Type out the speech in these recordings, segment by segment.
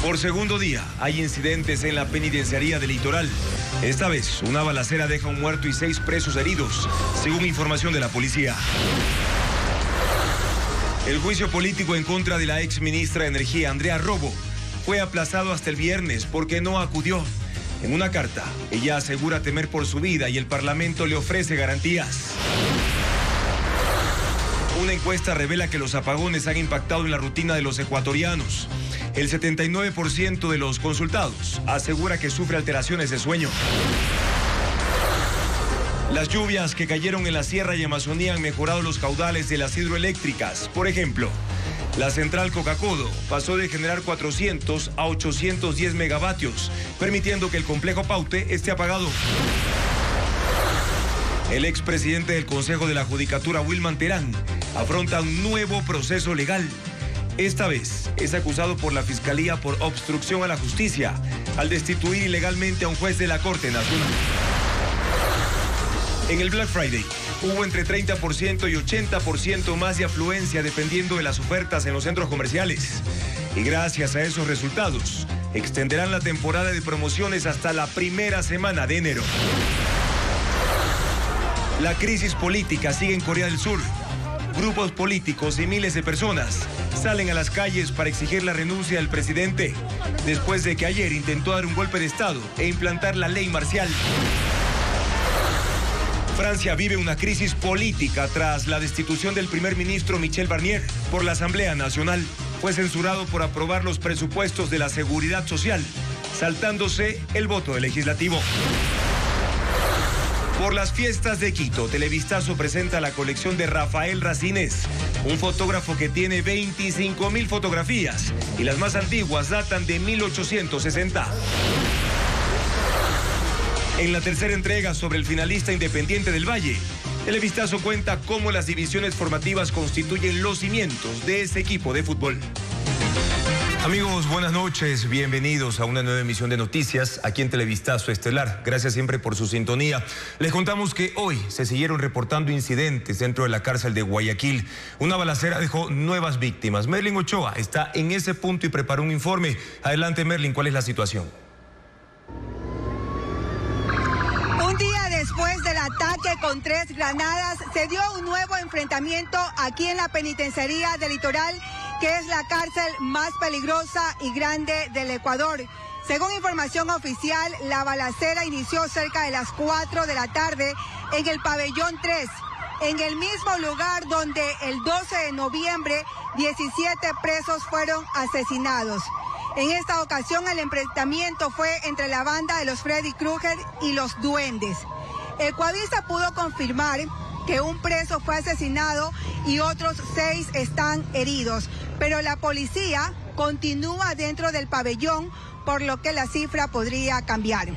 Por segundo día, hay incidentes en la penitenciaría del Litoral. Esta vez, una balacera deja un muerto y 6 presos heridos, según información de la policía. El juicio político en contra de la ex ministra de Energía, Andrea Robo, fue aplazado hasta el viernes porque no acudió. En una carta, ella asegura temer por su vida y el Parlamento le ofrece garantías. Una encuesta revela que los apagones han impactado en la rutina de los ecuatorianos. El 79% de los consultados asegura que sufre alteraciones de sueño. Las lluvias que cayeron en la Sierra y Amazonía han mejorado los caudales de las hidroeléctricas. Por ejemplo, la central Coca-Codo pasó de generar 400 a 810 megavatios, permitiendo que el complejo Paute esté apagado. El expresidente del Consejo de la Judicatura, Wilman Terán, afronta un nuevo proceso legal. Esta vez es acusado por la Fiscalía por obstrucción a la justicia al destituir ilegalmente a un juez de la Corte Nacional. En el Black Friday hubo entre 30% y 80% más de afluencia dependiendo de las ofertas en los centros comerciales. Y gracias a esos resultados, extenderán la temporada de promociones hasta la primera semana de enero. La crisis política sigue en Corea del Sur. Grupos políticos y miles de personas salen a las calles para exigir la renuncia del presidente, después de que ayer intentó dar un golpe de Estado e implantar la ley marcial. Francia vive una crisis política tras la destitución del primer ministro Michel Barnier por la Asamblea Nacional. Fue censurado por aprobar los presupuestos de la Seguridad Social, saltándose el voto del legislativo. Por las fiestas de Quito, Televistazo presenta la colección de Rafael Racines, un fotógrafo que tiene 25.000 fotografías y las más antiguas datan de 1860. En la tercera entrega sobre el finalista Independiente del Valle, Televistazo cuenta cómo las divisiones formativas constituyen los cimientos de ese equipo de fútbol. Amigos, buenas noches, bienvenidos a una nueva emisión de noticias aquí en Televistazo Estelar. Gracias siempre por su sintonía. Les contamos que hoy se siguieron reportando incidentes dentro de la cárcel de Guayaquil. Una balacera dejó nuevas víctimas. Merlin Ochoa está en ese punto y preparó un informe. Adelante, Merlin, ¿cuál es la situación? Un día después del ataque con 3 granadas, se dio un nuevo enfrentamiento aquí en la penitenciaría del Litoral, que es la cárcel más peligrosa y grande del Ecuador. Según información oficial, la balacera inició cerca de las 4 de la tarde en el pabellón 3, en el mismo lugar donde el 12 de noviembre 17 presos fueron asesinados. En esta ocasión el enfrentamiento fue entre la banda de los Freddy Krueger y los Duendes. El cuadrista pudo confirmar que un preso fue asesinado y otros 6 están heridos, pero la policía continúa dentro del pabellón, por lo que la cifra podría cambiar.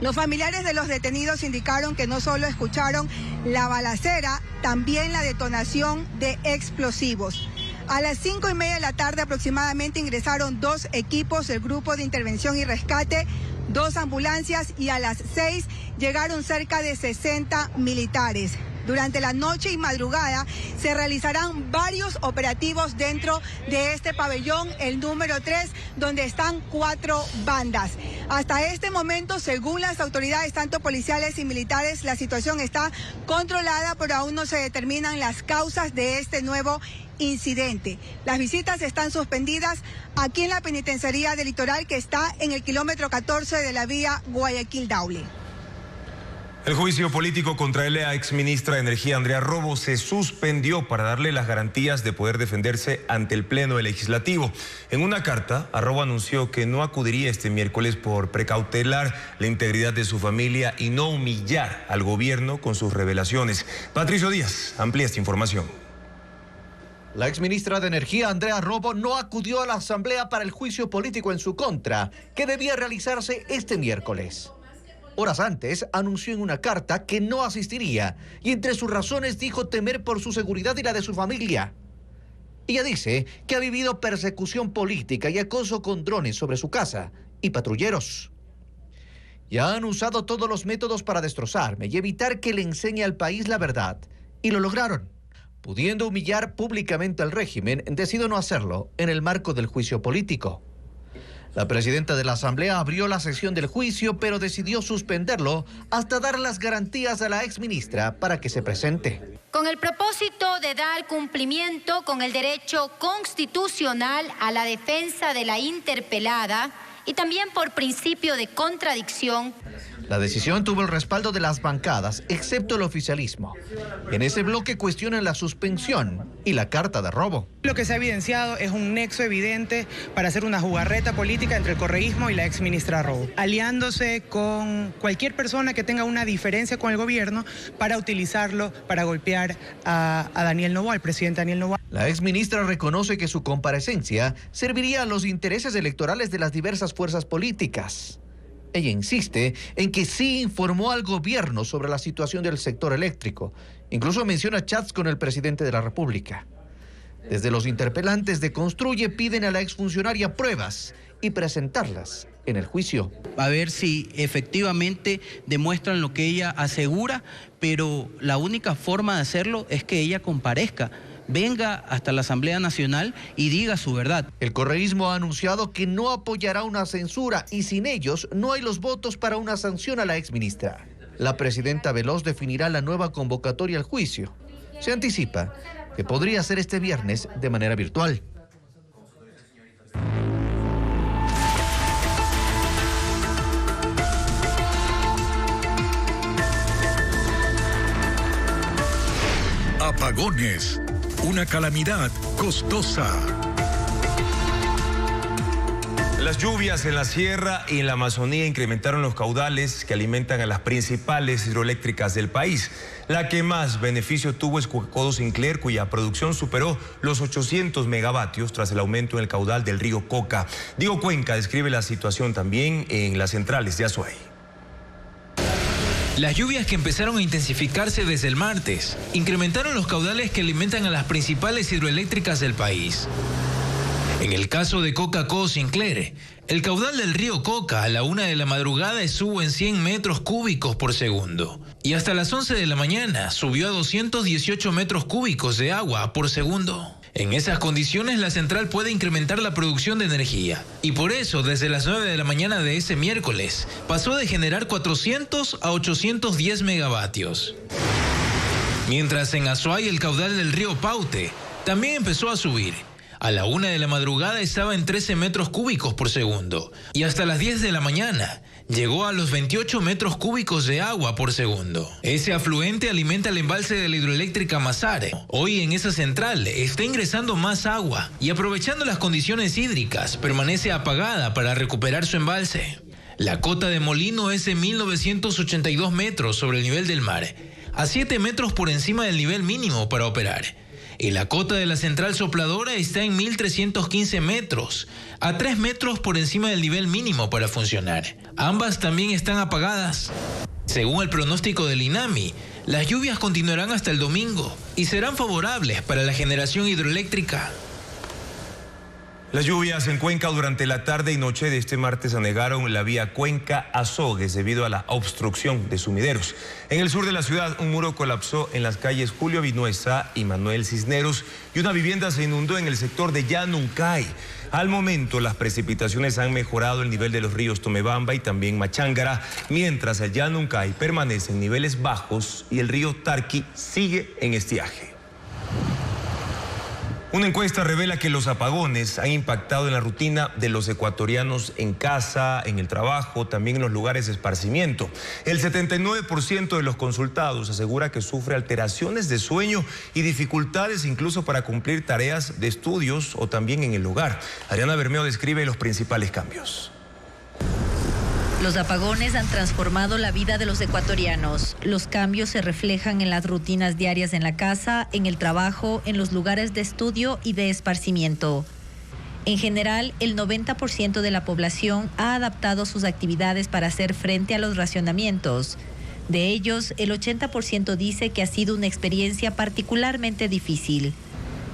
Los familiares de los detenidos indicaron que no solo escucharon la balacera, también la detonación de explosivos. A las 5:30 de la tarde aproximadamente ingresaron 2 equipos del Grupo de Intervención y Rescate, 2 ambulancias y a las 6 llegaron cerca de 60 militares. Durante la noche y madrugada se realizarán varios operativos dentro de este pabellón, el número 3, donde están 4 bandas. Hasta este momento, según las autoridades, tanto policiales y militares, la situación está controlada, pero aún no se determinan las causas de este nuevo incidente. Las visitas están suspendidas aquí en la penitenciaría del Litoral, que está en el kilómetro 14 de la vía Guayaquil-Daule. El juicio político contra la exministra de Energía, Andrea Robo, se suspendió para darle las garantías de poder defenderse ante el Pleno del Legislativo. En una carta, Robo anunció que no acudiría este miércoles por precautelar la integridad de su familia y no humillar al gobierno con sus revelaciones. Patricio Díaz amplía esta información. La exministra de Energía, Andrea Robo, no acudió a la asamblea para el juicio político en su contra, que debía realizarse este miércoles. Horas antes, anunció en una carta que no asistiría y entre sus razones dijo temer por su seguridad y la de su familia. Ella dice que ha vivido persecución política y acoso con drones sobre su casa y patrulleros. Ya han usado todos los métodos para destrozarme y evitar que le enseñe al país la verdad. Y lo lograron. Pudiendo humillar públicamente al régimen, decido no hacerlo en el marco del juicio político. La presidenta de la Asamblea abrió la sesión del juicio, pero decidió suspenderlo hasta dar las garantías a la exministra para que se presente. Con el propósito de dar cumplimiento con el derecho constitucional a la defensa de la interpelada y también por principio de contradicción. La decisión tuvo el respaldo de las bancadas, excepto el oficialismo. En ese bloque cuestionan la suspensión y la carta de robo. Lo que se ha evidenciado es un nexo evidente para hacer una jugarreta política entre el correísmo y la exministra Robo, aliándose con cualquier persona que tenga una diferencia con el gobierno para utilizarlo para golpear a Daniel Noboa, al presidente Daniel Noboa. La exministra reconoce que su comparecencia serviría a los intereses electorales de las diversas fuerzas políticas. Ella insiste en que sí informó al gobierno sobre la situación del sector eléctrico. Incluso menciona chats con el presidente de la República. Desde los interpelantes de Construye piden a la exfuncionaria pruebas y presentarlas en el juicio. A ver si efectivamente demuestran lo que ella asegura, pero la única forma de hacerlo es que ella comparezca. Venga hasta la Asamblea Nacional y diga su verdad. El correísmo ha anunciado que no apoyará una censura y sin ellos no hay los votos para una sanción a la exministra. La presidenta Veloz definirá la nueva convocatoria al juicio. Se anticipa que podría ser este viernes de manera virtual. Apagones, una calamidad costosa. Las lluvias en la sierra y en la Amazonía incrementaron los caudales que alimentan a las principales hidroeléctricas del país. La que más beneficio tuvo es Coca-Codo Sinclair, cuya producción superó los 800 megavatios tras el aumento en el caudal del río Coca. Diego Cuenca describe la situación también en las centrales de Azuay. Las lluvias que empezaron a intensificarse desde el martes incrementaron los caudales que alimentan a las principales hidroeléctricas del país. En el caso de Coca-Codo Sinclair, el caudal del río Coca a la 1 de la madrugada estuvo en 100 metros cúbicos por segundo y hasta las 11 de la mañana subió a 218 metros cúbicos de agua por segundo. En esas condiciones, la central puede incrementar la producción de energía y por eso, desde las 9 de la mañana de ese miércoles, pasó de generar 400 a 810 megavatios. Mientras en Azuay el caudal del río Paute también empezó a subir. A la 1 de la madrugada estaba en 13 metros cúbicos por segundo y hasta las 10 de la mañana llegó a los 28 metros cúbicos de agua por segundo. Ese afluente alimenta el embalse de la hidroeléctrica Mazare. Hoy en esa central está ingresando más agua y aprovechando las condiciones hídricas permanece apagada para recuperar su embalse. La cota de molino es de 1982 metros sobre el nivel del mar, a 7 metros por encima del nivel mínimo para operar. Y la cota de la central sopladora está en 1.315 metros, a 3 metros por encima del nivel mínimo para funcionar. Ambas también están apagadas. Según el pronóstico del INAMI, las lluvias continuarán hasta el domingo y serán favorables para la generación hidroeléctrica. Las lluvias en Cuenca durante la tarde y noche de este martes anegaron la vía Cuenca-Azogues debido a la obstrucción de sumideros. En el sur de la ciudad, un muro colapsó en las calles Julio Vinuesa y Manuel Cisneros y una vivienda se inundó en el sector de Llanuncay. Al momento, las precipitaciones han mejorado el nivel de los ríos Tomebamba y también Machángara, mientras el Llanuncay permanece en niveles bajos y el río Tarqui sigue en estiaje. Una encuesta revela que los apagones han impactado en la rutina de los ecuatorianos en casa, en el trabajo, también en los lugares de esparcimiento. El 79% de los consultados asegura que sufre alteraciones de sueño y dificultades incluso para cumplir tareas de estudios o también en el hogar. Adriana Bermeo describe los principales cambios. Los apagones han transformado la vida de los ecuatorianos. Los cambios se reflejan en las rutinas diarias en la casa, en el trabajo, en los lugares de estudio y de esparcimiento. En general, el 90% de la población ha adaptado sus actividades para hacer frente a los racionamientos. De ellos, el 80% dice que ha sido una experiencia particularmente difícil.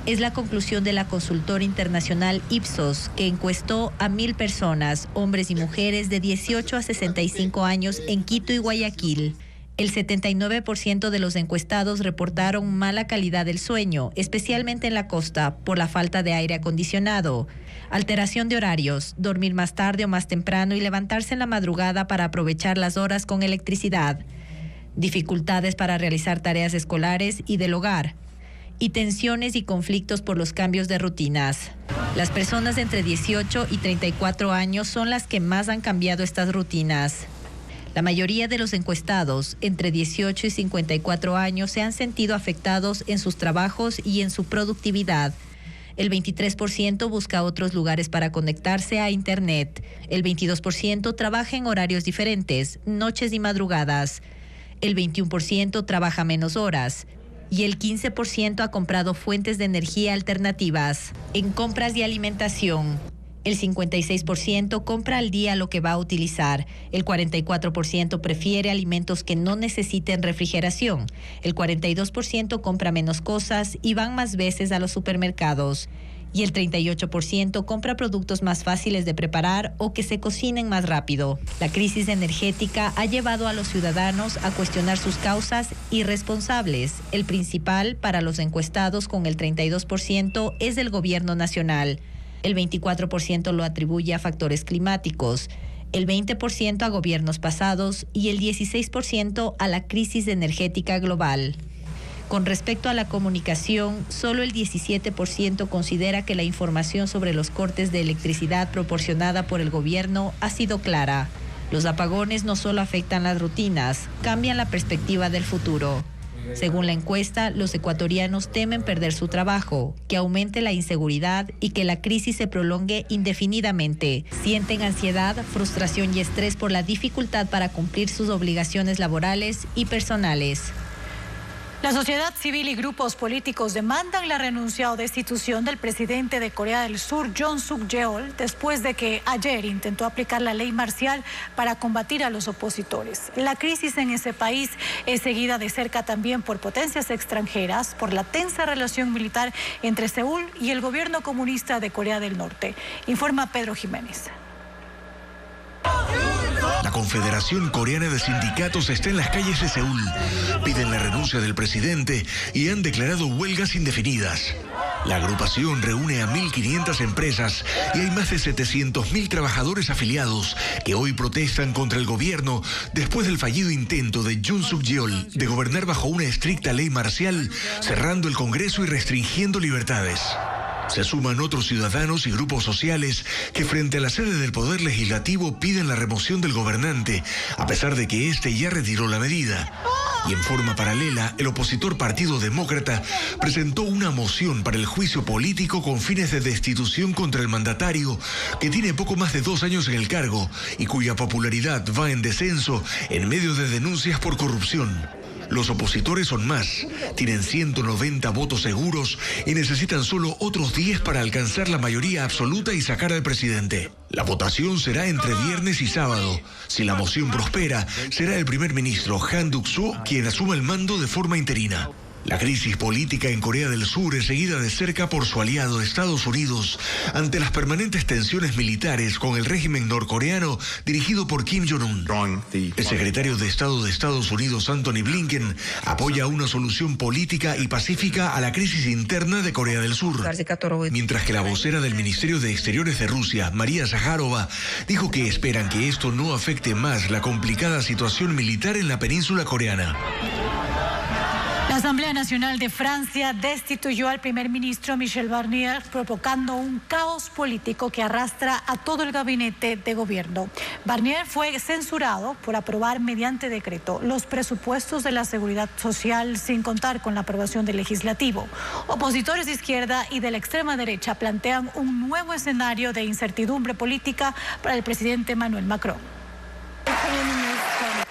Es la conclusión de la consultora internacional Ipsos, que encuestó a 1.000 personas, hombres y mujeres de 18 a 65 años en Quito y Guayaquil. El 79% de los encuestados reportaron mala calidad del sueño, especialmente en la costa, por la falta de aire acondicionado. Alteración de horarios, dormir más tarde o más temprano y levantarse en la madrugada para aprovechar las horas con electricidad. Dificultades para realizar tareas escolares y del hogar. Y tensiones y conflictos por los cambios de rutinas. Las personas de entre 18 y 34 años son las que más han cambiado estas rutinas. La mayoría de los encuestados entre 18 y 54 años se han sentido afectados en sus trabajos y en su productividad. El 23% busca otros lugares para conectarse a Internet. El 22% trabaja en horarios diferentes, noches y madrugadas. El 21% trabaja menos horas. Y el 15% ha comprado fuentes de energía alternativas. En compras y alimentación, el 56% compra al día lo que va a utilizar. El 44% prefiere alimentos que no necesiten refrigeración. El 42% compra menos cosas y van más veces a los supermercados. Y el 38% compra productos más fáciles de preparar o que se cocinen más rápido. La crisis energética ha llevado a los ciudadanos a cuestionar sus causas y responsables. El principal para los encuestados, con el 32%, es el gobierno nacional. El 24% lo atribuye a factores climáticos, el 20% a gobiernos pasados y el 16% a la crisis energética global. Con respecto a la comunicación, solo el 17% considera que la información sobre los cortes de electricidad proporcionada por el gobierno ha sido clara. Los apagones no solo afectan las rutinas, cambian la perspectiva del futuro. Según la encuesta, los ecuatorianos temen perder su trabajo, que aumente la inseguridad y que la crisis se prolongue indefinidamente. Sienten ansiedad, frustración y estrés por la dificultad para cumplir sus obligaciones laborales y personales. La sociedad civil y grupos políticos demandan la renuncia o destitución del presidente de Corea del Sur, Yoon Suk-yeol, después de que ayer intentó aplicar la ley marcial para combatir a los opositores. La crisis en ese país es seguida de cerca también por potencias extranjeras, por la tensa relación militar entre Seúl y el gobierno comunista de Corea del Norte, informa Pedro Jiménez. La Confederación Coreana de Sindicatos está en las calles de Seúl. Piden la renuncia del presidente y han declarado huelgas indefinidas. La agrupación reúne a 1.500 empresas y hay más de 700.000 trabajadores afiliados que hoy protestan contra el gobierno después del fallido intento de Yoon Suk-yeol de gobernar bajo una estricta ley marcial, cerrando el Congreso y restringiendo libertades. Se suman otros ciudadanos y grupos sociales que frente a la sede del Poder Legislativo piden la remoción del gobernante, a pesar de que este ya retiró la medida. Y en forma paralela, el opositor Partido Demócrata presentó una moción para el juicio político con fines de destitución contra el mandatario, que tiene poco más de 2 años en el cargo y cuya popularidad va en descenso en medio de denuncias por corrupción. Los opositores son más, tienen 190 votos seguros y necesitan solo otros 10 para alcanzar la mayoría absoluta y sacar al presidente. La votación será entre viernes y sábado. Si la moción prospera, será el primer ministro Han Duck-soo quien asuma el mando de forma interina. La crisis política en Corea del Sur es seguida de cerca por su aliado Estados Unidos ante las permanentes tensiones militares con el régimen norcoreano dirigido por Kim Jong-un. El secretario de Estado de Estados Unidos, Anthony Blinken, apoya una solución política y pacífica a la crisis interna de Corea del Sur, mientras que la vocera del Ministerio de Exteriores de Rusia, María Zakharova, dijo que esperan que esto no afecte más la complicada situación militar en la península coreana. La Asamblea Nacional de Francia destituyó al primer ministro Michel Barnier, provocando un caos político que arrastra a todo el gabinete de gobierno. Barnier fue censurado por aprobar mediante decreto los presupuestos de la seguridad social sin contar con la aprobación del legislativo. Opositores de izquierda y de la extrema derecha plantean un nuevo escenario de incertidumbre política para el presidente Emmanuel Macron.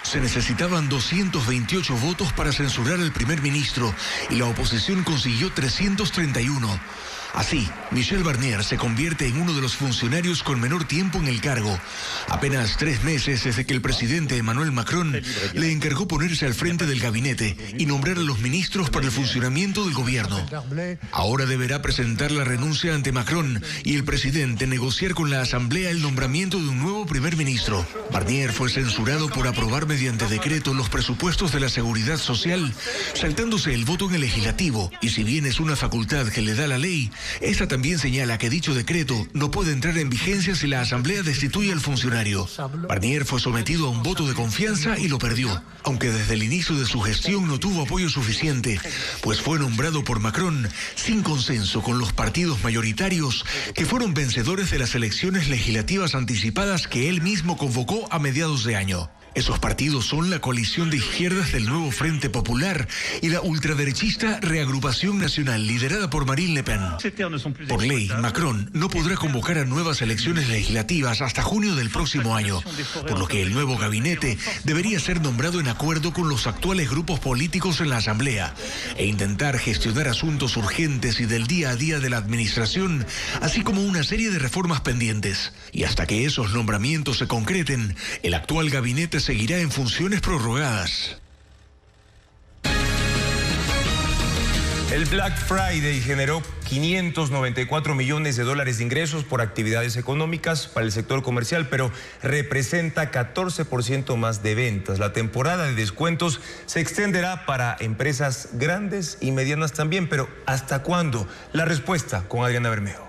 Se necesitaban 228 votos para censurar al primer ministro y la oposición consiguió 331. Así, Michel Barnier se convierte en uno de los funcionarios con menor tiempo en el cargo. Apenas 3 meses desde que el presidente Emmanuel Macron le encargó ponerse al frente del gabinete y nombrar a los ministros para el funcionamiento del gobierno. Ahora deberá presentar la renuncia ante Macron y el presidente negociar con la Asamblea el nombramiento de un nuevo primer ministro. Barnier fue censurado por aprobar mediante decreto los presupuestos de la Seguridad Social, saltándose el voto en el legislativo, y si bien es una facultad que le da la ley, esta también señala que dicho decreto no puede entrar en vigencia si la Asamblea destituye al funcionario. Barnier fue sometido a un voto de confianza y lo perdió, aunque desde el inicio de su gestión no tuvo apoyo suficiente, pues fue nombrado por Macron sin consenso con los partidos mayoritarios que fueron vencedores de las elecciones legislativas anticipadas que él mismo convocó a mediados de año. Esos partidos son la coalición de izquierdas del Nuevo Frente Popular y la ultraderechista Reagrupación Nacional, liderada por Marine Le Pen. Por ley, Macron no podrá convocar a nuevas elecciones legislativas hasta junio del próximo año, por lo que el nuevo gabinete debería ser nombrado en acuerdo con los actuales grupos políticos en la Asamblea e intentar gestionar asuntos urgentes y del día a día de la administración, así como una serie de reformas pendientes. Y hasta que esos nombramientos se concreten, el actual gabinete seguirá en funciones prorrogadas. El Black Friday generó 594 millones de dólares de ingresos por actividades económicas para el sector comercial, pero representa 14% más de ventas. La temporada de descuentos se extenderá para empresas grandes y medianas también, pero ¿hasta cuándo? La respuesta con Adriana Bermejo.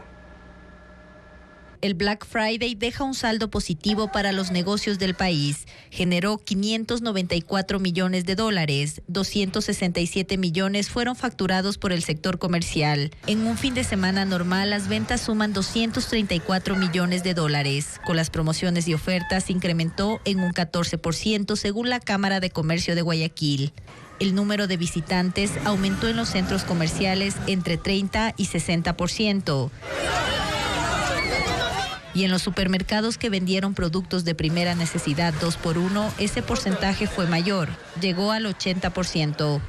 El Black Friday deja un saldo positivo para los negocios del país. Generó 594 millones de dólares. 267 millones fueron facturados por el sector comercial. En un fin de semana normal, las ventas suman 234 millones de dólares. Con las promociones y ofertas, se incrementó en un 14% según la Cámara de Comercio de Guayaquil. El número de visitantes aumentó en los centros comerciales entre 30 y 60%. Y en los supermercados que vendieron productos de primera necesidad 2x1, ese porcentaje fue mayor, llegó al 80%.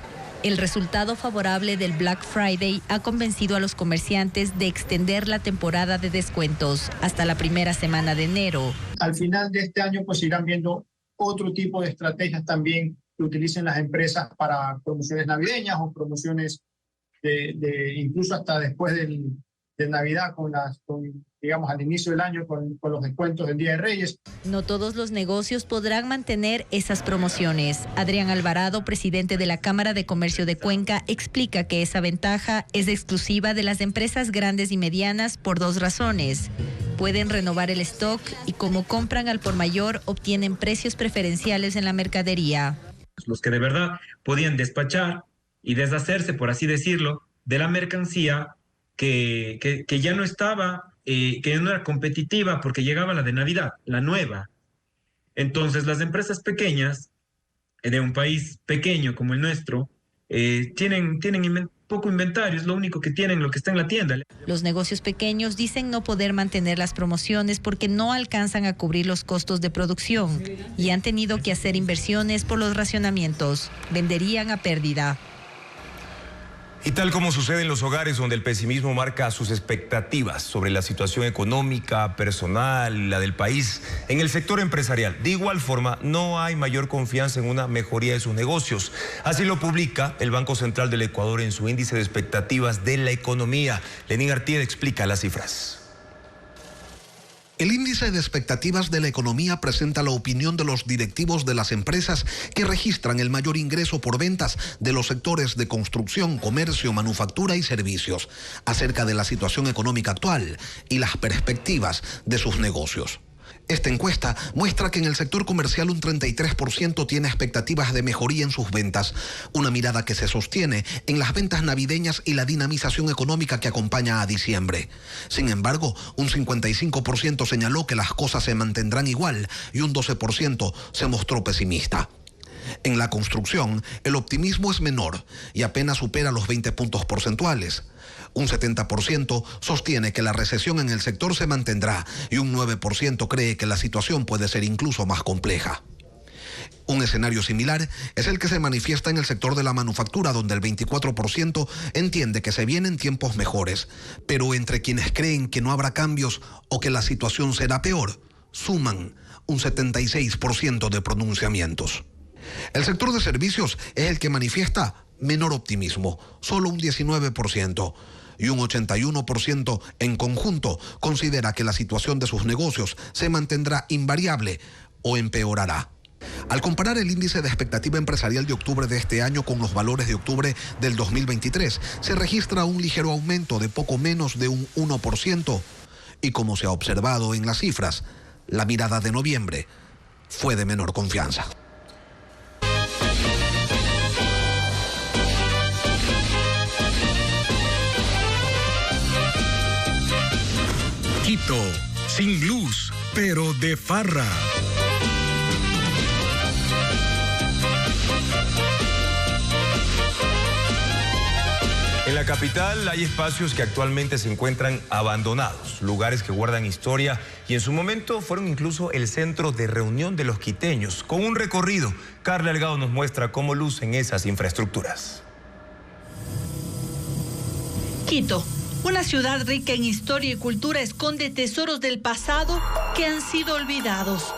El resultado favorable del Black Friday ha convencido a los comerciantes de extender la temporada de descuentos hasta la primera semana de enero. Al final de este año pues irán viendo otro tipo de estrategias también que utilicen las empresas para promociones navideñas o promociones de incluso hasta después de Navidad digamos, al inicio del año con los descuentos del Día de Reyes. No todos los negocios podrán mantener esas promociones. Adrián Alvarado, presidente de la Cámara de Comercio de Cuenca, explica que esa ventaja es exclusiva de las empresas grandes y medianas por 2 razones. Pueden renovar el stock y como compran al por mayor, obtienen precios preferenciales en la mercadería. Los que de verdad podían despachar y deshacerse, por así decirlo, de la mercancía que ya no estaba, que no era competitiva porque llegaba la de Navidad, la nueva. Entonces las empresas pequeñas de un país pequeño como el nuestro tienen poco inventario, es lo único que tienen, lo que está en la tienda. Los negocios pequeños dicen no poder mantener las promociones porque no alcanzan a cubrir los costos de producción y han tenido que hacer inversiones por los racionamientos. Venderían a pérdida. Y tal como sucede en los hogares donde el pesimismo marca sus expectativas sobre la situación económica, personal, la del país, en el sector empresarial, de igual forma, no hay mayor confianza en una mejoría de sus negocios. Así lo publica el Banco Central del Ecuador en su índice de expectativas de la economía. Lenín Artieda explica las cifras. El índice de expectativas de la economía presenta la opinión de los directivos de las empresas que registran el mayor ingreso por ventas de los sectores de construcción, comercio, manufactura y servicios, acerca de la situación económica actual y las perspectivas de sus negocios. Esta encuesta muestra que en el sector comercial un 33% tiene expectativas de mejoría en sus ventas, una mirada que se sostiene en las ventas navideñas y la dinamización económica que acompaña a diciembre. Sin embargo, un 55% señaló que las cosas se mantendrán igual y un 12% se mostró pesimista. En la construcción, el optimismo es menor y apenas supera los 20 puntos porcentuales. Un 70% sostiene que la recesión en el sector se mantendrá y un 9% cree que la situación puede ser incluso más compleja. Un escenario similar es el que se manifiesta en el sector de la manufactura, donde el 24% entiende que se vienen tiempos mejores, pero entre quienes creen que no habrá cambios o que la situación será peor, suman un 76% de pronunciamientos. El sector de servicios es el que manifiesta menor optimismo, solo un 19%, y un 81% en conjunto considera que la situación de sus negocios se mantendrá invariable o empeorará. Al comparar el índice de expectativa empresarial de octubre de este año con los valores de octubre del 2023, se registra un ligero aumento de poco menos de un 1%, y como se ha observado en las cifras, la mirada de noviembre fue de menor confianza. Quito, sin luz, pero de farra. En la capital hay espacios que actualmente se encuentran abandonados, lugares que guardan historia y en su momento fueron incluso el centro de reunión de los quiteños. Con un recorrido, Carla Delgado nos muestra cómo lucen esas infraestructuras. Quito, una ciudad rica en historia y cultura, esconde tesoros del pasado que han sido olvidados.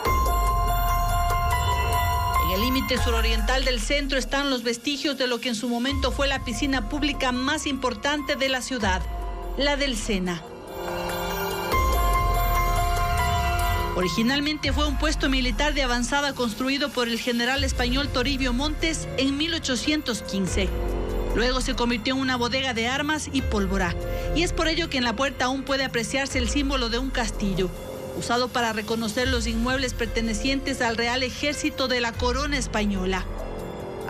En el límite suroriental del centro están los vestigios de lo que en su momento fue la piscina pública más importante de la ciudad, la del Sena. Originalmente fue un puesto militar de avanzada construido por el general español Toribio Montes en 1815. Luego se convirtió en una bodega de armas y pólvora, y es por ello que en la puerta aún puede apreciarse el símbolo de un castillo, usado para reconocer los inmuebles pertenecientes al Real Ejército de la Corona Española.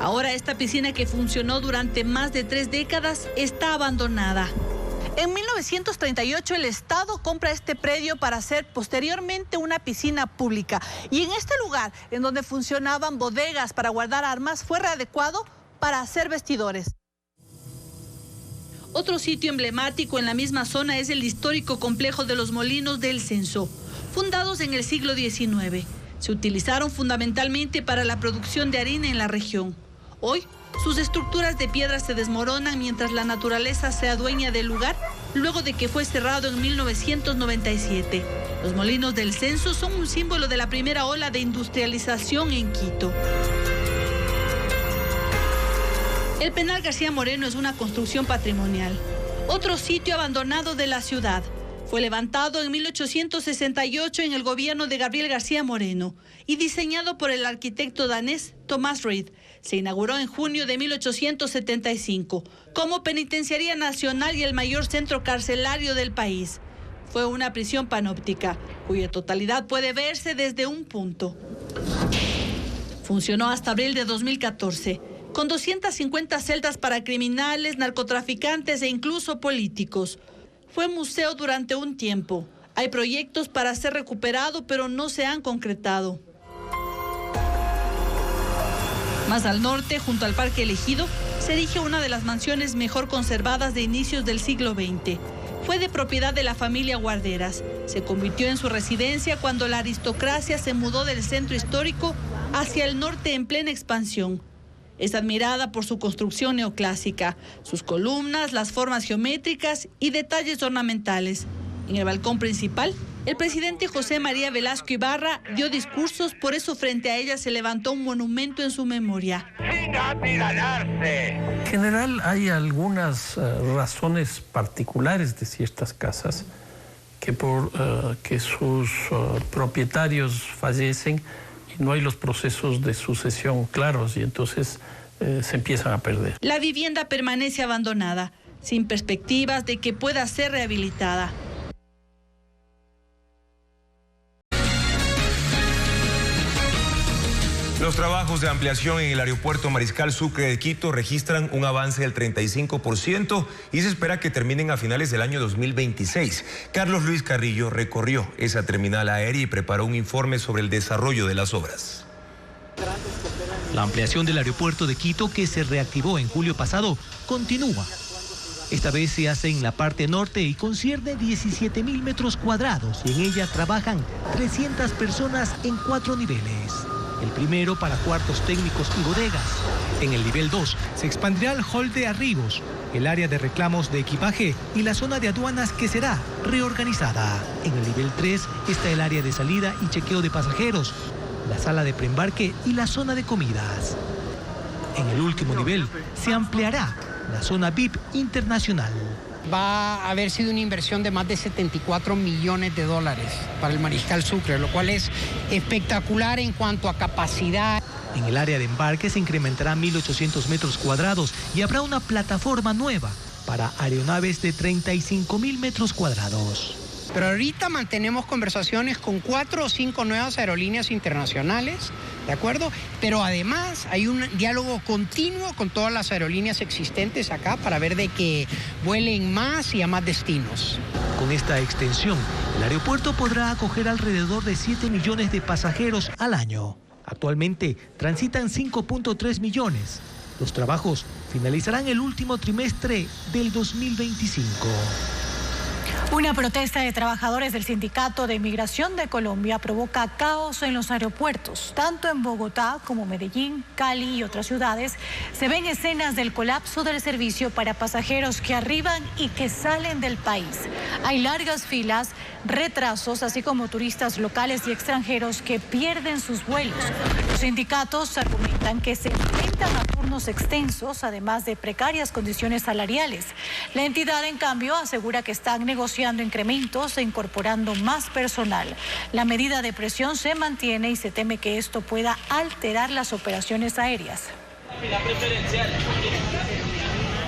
Ahora esta piscina, que funcionó durante más de 3 décadas, está abandonada. En 1938 el Estado compra este predio para hacer posteriormente una piscina pública, y en este lugar, en donde funcionaban bodegas para guardar armas, fue readecuado para hacer vestidores. Otro sitio emblemático en la misma zona es el histórico complejo de los Molinos del Censo. Fundados en el siglo XIX, se utilizaron fundamentalmente para la producción de harina en la región. Hoy, sus estructuras de piedra se desmoronan mientras la naturaleza se adueña del lugar, luego de que fue cerrado en 1997. Los Molinos del Censo son un símbolo de la primera ola de industrialización en Quito. El Penal García Moreno es una construcción patrimonial. Otro sitio abandonado de la ciudad. Fue levantado en 1868 en el gobierno de Gabriel García Moreno y diseñado por el arquitecto danés Thomas Reed. Se inauguró en junio de 1875 como penitenciaría nacional y el mayor centro carcelario del país. Fue una prisión panóptica, cuya totalidad puede verse desde un punto. Funcionó hasta abril de 2014, con 250 celdas para criminales, narcotraficantes e incluso políticos. Fue museo durante un tiempo. Hay proyectos para ser recuperado, pero no se han concretado. Más al norte, junto al Parque Elegido, se erige una de las mansiones mejor conservadas de inicios del siglo XX. Fue de propiedad de la familia Guarderas. Se convirtió en su residencia cuando la aristocracia se mudó del centro histórico hacia el norte en plena expansión. Es admirada por su construcción neoclásica, sus columnas, las formas geométricas y detalles ornamentales. En el balcón principal, el presidente José María Velasco Ibarra dio discursos, por eso frente a ella se levantó un monumento en su memoria. En general hay algunas razones particulares de ciertas casas que que sus propietarios fallecen y no hay los procesos de sucesión claros y entonces se empiezan a perder. La vivienda permanece abandonada, sin perspectivas de que pueda ser rehabilitada. Los trabajos de ampliación en el aeropuerto Mariscal Sucre de Quito registran un avance del 35% y se espera que terminen a finales del año 2026. Carlos Luis Carrillo recorrió esa terminal aérea y preparó un informe sobre el desarrollo de las obras. La ampliación del aeropuerto de Quito, que se reactivó en julio pasado, continúa. Esta vez se hace en la parte norte y concierne 17.000 metros cuadrados y en ella trabajan 300 personas en 4 niveles. el primero para cuartos técnicos y bodegas. En el nivel 2 se expandirá el hall de arribos, el área de reclamos de equipaje y la zona de aduanas que será reorganizada. En el nivel 3 está el área de salida y chequeo de pasajeros, la sala de preembarque y la zona de comidas. En el último nivel se ampliará la zona VIP internacional. Va a haber sido una inversión de más de 74 millones de dólares para el Mariscal Sucre, lo cual es espectacular en cuanto a capacidad. En el área de embarque se incrementará 1.800 metros cuadrados y habrá una plataforma nueva para aeronaves de 35.000 metros cuadrados. Pero ahorita mantenemos conversaciones con 4 o 5 nuevas aerolíneas internacionales, ¿de acuerdo? Pero además hay un diálogo continuo con todas las aerolíneas existentes acá para ver de que vuelen más y a más destinos. Con esta extensión, el aeropuerto podrá acoger alrededor de 7 millones de pasajeros al año. Actualmente transitan 5.3 millones. Los trabajos finalizarán el último trimestre del 2025. Una protesta de trabajadores del Sindicato de Migración de Colombia provoca caos en los aeropuertos. Tanto en Bogotá como Medellín, Cali y otras ciudades se ven escenas del colapso del servicio para pasajeros que arriban y que salen del país. Hay largas filas, retrasos, así como turistas locales y extranjeros que pierden sus vuelos. Los sindicatos argumentan que se enfrentan a turnos extensos, además de precarias condiciones salariales. La entidad, en cambio, asegura que están negociando incrementos e incorporando más personal. La medida de presión se mantiene y se teme que esto pueda alterar las operaciones aéreas.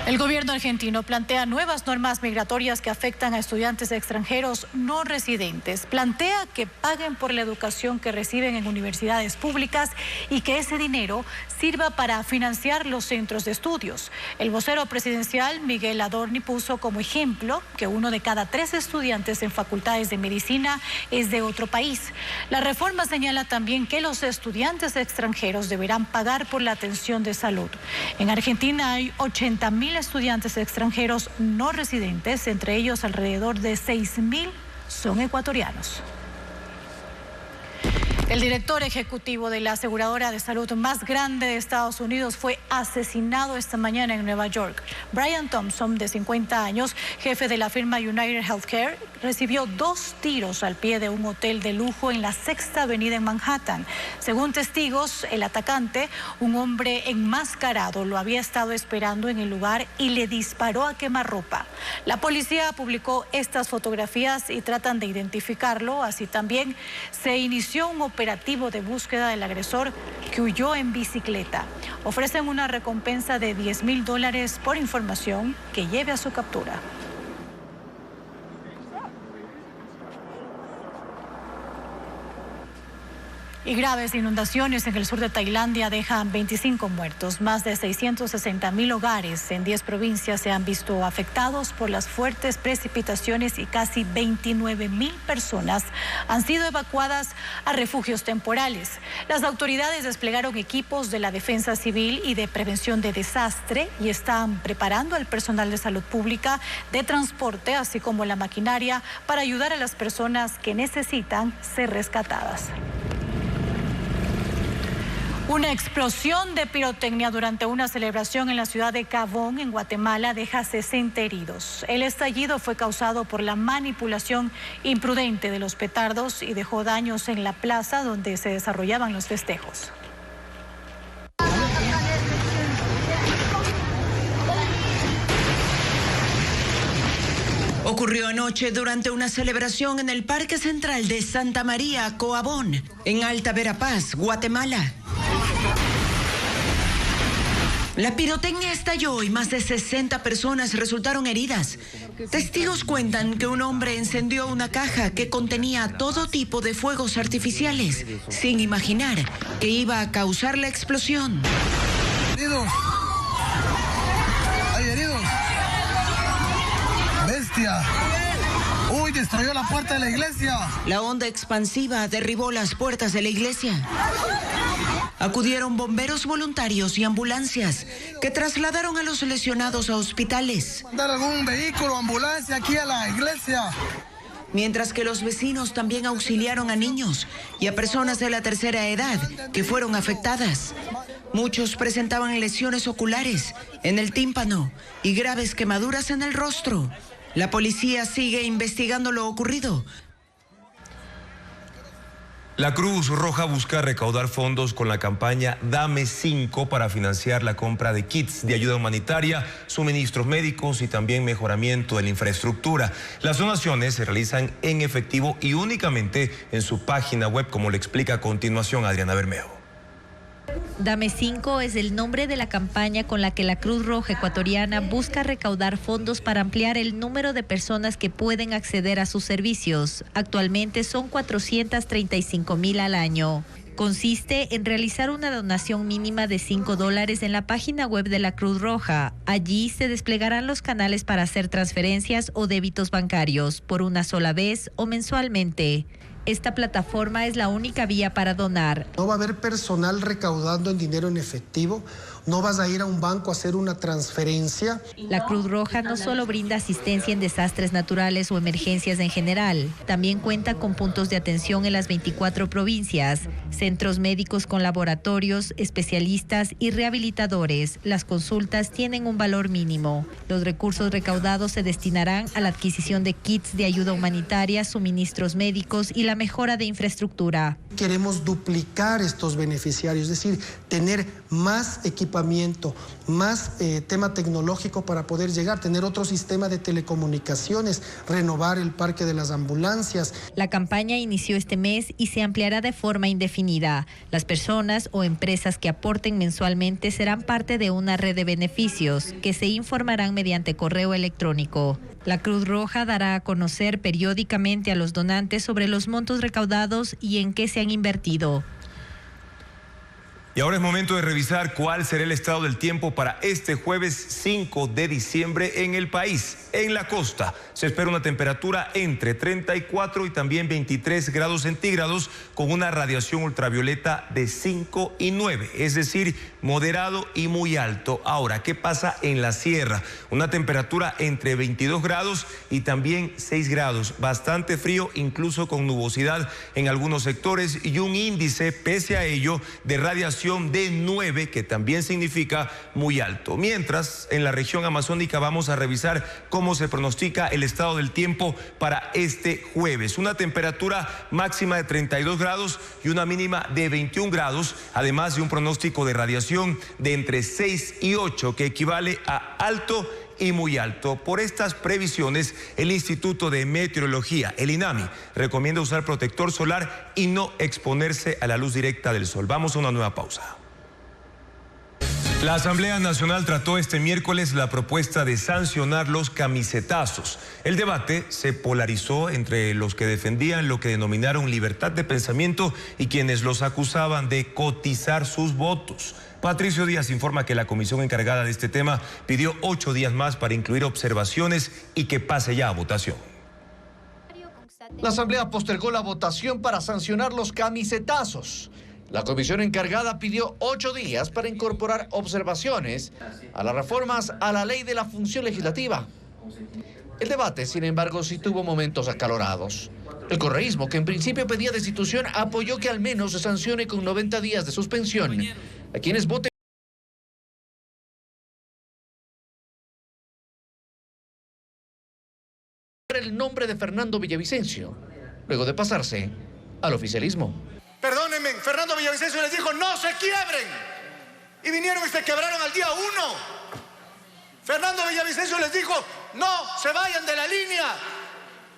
El gobierno argentino plantea nuevas normas migratorias que afectan a estudiantes extranjeros no residentes. Plantea que paguen por la educación que reciben en universidades públicas y que ese dinero sirva para financiar los centros de estudios. El vocero presidencial, Miguel Adorni, puso como ejemplo que 1 de cada 3 estudiantes en facultades de medicina es de otro país. La reforma señala también que los estudiantes extranjeros deberán pagar por la atención de salud. En Argentina hay 80.000 estudiantes extranjeros no residentes, entre ellos alrededor de 6.000 son ecuatorianos. El director ejecutivo de la aseguradora de salud más grande de Estados Unidos fue asesinado esta mañana en Nueva York. Brian Thompson, de 50 años, jefe de la firma United Healthcare, recibió 2 tiros al pie de un hotel de lujo en la 6ª Avenida en Manhattan. Según testigos, el atacante, un hombre enmascarado, lo había estado esperando en el lugar y le disparó a quemarropa. La policía publicó estas fotografías y tratan de identificarlo. Así también se inició un operativo de búsqueda del agresor, que huyó en bicicleta. Ofrecen una recompensa de $10.000 por información que lleve a su captura. Y graves inundaciones en el sur de Tailandia dejan 25 muertos. Más de 660.000 hogares en 10 provincias se han visto afectados por las fuertes precipitaciones y casi 29.000 personas han sido evacuadas a refugios temporales. Las autoridades desplegaron equipos de la defensa civil y de prevención de desastre y están preparando al personal de salud pública, de transporte, así como la maquinaria para ayudar a las personas que necesitan ser rescatadas. Una explosión de pirotecnia durante una celebración en la ciudad de Cabón, en Guatemala, deja 60 heridos. El estallido fue causado por la manipulación imprudente de los petardos y dejó daños en la plaza donde se desarrollaban los festejos. Ocurrió anoche durante una celebración en el Parque Central de Santa María, Coabón, en Alta Verapaz, Guatemala. La pirotecnia estalló y más de 60 personas resultaron heridas. Testigos cuentan que un hombre encendió una caja que contenía todo tipo de fuegos artificiales, sin imaginar que iba a causar la explosión. ¡Heridos! ¡Hay heridos! ¡Bestia! ¡Uy, destruyó la puerta de la iglesia! La onda expansiva derribó las puertas de la iglesia. Acudieron bomberos voluntarios y ambulancias que trasladaron a los lesionados a hospitales. ¿Mandar algún vehículo o ambulancia aquí a la iglesia? mientras que los vecinos también auxiliaron a niños y a personas de la tercera edad que fueron afectadas. Muchos presentaban lesiones oculares en el tímpano y graves quemaduras en el rostro. La policía sigue investigando lo ocurrido. La Cruz Roja busca recaudar fondos con la campaña Dame 5 para financiar la compra de kits de ayuda humanitaria, suministros médicos y también mejoramiento de la infraestructura. Las donaciones se realizan en efectivo y únicamente en su página web, como le explica a continuación Adriana Bermeo. Dame 5 es el nombre de la campaña con la que la Cruz Roja ecuatoriana busca recaudar fondos para ampliar el número de personas que pueden acceder a sus servicios. Actualmente son 435,000 al año. Consiste en realizar una donación mínima de $5 en la página web de la Cruz Roja. Allí se desplegarán los canales para hacer transferencias o débitos bancarios por una sola vez o mensualmente. Esta plataforma es la única vía para donar. No va a haber personal recaudando en dinero en efectivo, no vas a ir a un banco a hacer una transferencia. La Cruz Roja no solo brinda asistencia en desastres naturales o emergencias en general, también cuenta con puntos de atención en las 24 provincias, centros médicos con laboratorios, especialistas y rehabilitadores. Las consultas tienen un valor mínimo. Los recursos recaudados se destinarán a la adquisición de kits de ayuda humanitaria, suministros médicos y la mejora de infraestructura. Queremos duplicar estos beneficiarios, es decir, tener más equipamiento, más tema tecnológico para poder llegar, tener otro sistema de telecomunicaciones, renovar el parque de las ambulancias. La campaña inició este mes y se ampliará de forma indefinida. Las personas o empresas que aporten mensualmente serán parte de una red de beneficios que se informarán mediante correo electrónico. La Cruz Roja dará a conocer periódicamente a los donantes sobre los montos recaudados y en qué se han invertido. Y ahora es momento de revisar cuál será el estado del tiempo para este jueves 5 de diciembre en el país. En la costa se espera una temperatura entre 34 y también 23 grados centígrados con una radiación ultravioleta de 5 y 9, es decir, moderado y muy alto. Ahora, ¿qué pasa en la sierra? Una temperatura entre 22 grados y también 6 grados, bastante frío, incluso con nubosidad en algunos sectores y un índice, pese a ello, de radiación de 9, que también significa muy alto. Mientras, en la región amazónica vamos a revisar cómo se pronostica el estado del tiempo para este jueves. Una temperatura máxima de 32 grados y una mínima de 21 grados, además de un pronóstico de radiación de entre 6 y 8, que equivale a alto y muy alto. Por estas previsiones, el Instituto de Meteorología, el INAMI, recomienda usar protector solar y no exponerse a la luz directa del sol. Vamos a una nueva pausa. La Asamblea Nacional trató este miércoles la propuesta de sancionar los camisetazos. El debate se polarizó entre los que defendían lo que denominaron libertad de pensamiento y quienes los acusaban de cotizar sus votos. Patricio Díaz informa que la comisión encargada de este tema pidió 8 días más para incluir observaciones y que pase ya a votación. La Asamblea postergó la votación para sancionar los camisetazos. La comisión encargada pidió 8 días para incorporar observaciones a las reformas a la ley de la función legislativa. El debate, sin embargo, sí tuvo momentos acalorados. El correísmo, que en principio pedía destitución, apoyó que al menos se sancione con 90 días de suspensión a quienes voten el nombre de Fernando Villavicencio, luego de pasarse al oficialismo. Perdónenme, Fernando Villavicencio les dijo no se quiebren y vinieron y se quebraron al día 1. Fernando Villavicencio les dijo no se vayan de la línea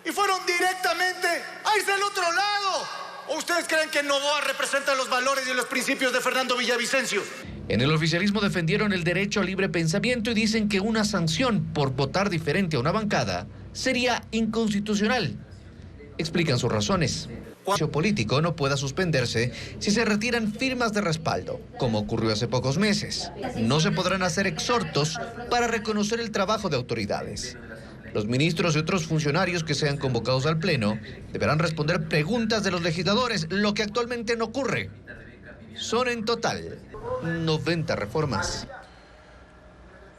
y fueron directamente ahí está el otro lado. ¿O ustedes creen que Novoa representa los valores y los principios de Fernando Villavicencio? En el oficialismo defendieron el derecho al libre pensamiento y dicen que una sanción por votar diferente a una bancada sería inconstitucional. Explican sus razones. El juicio político no pueda suspenderse si se retiran firmas de respaldo, como ocurrió hace pocos meses. No se podrán hacer exhortos para reconocer el trabajo de autoridades. Los ministros y otros funcionarios que sean convocados al Pleno deberán responder preguntas de los legisladores, lo que actualmente no ocurre. Son en total 90 reformas.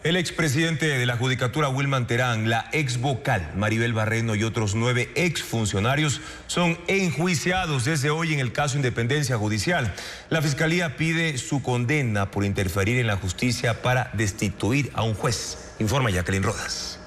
El expresidente de la Judicatura, Wilman Terán, la ex vocal Maribel Barreno y otros 9 exfuncionarios son enjuiciados desde hoy en el caso Independencia Judicial. La Fiscalía pide su condena por interferir en la justicia para destituir a un juez. Informa Jacqueline Rodas.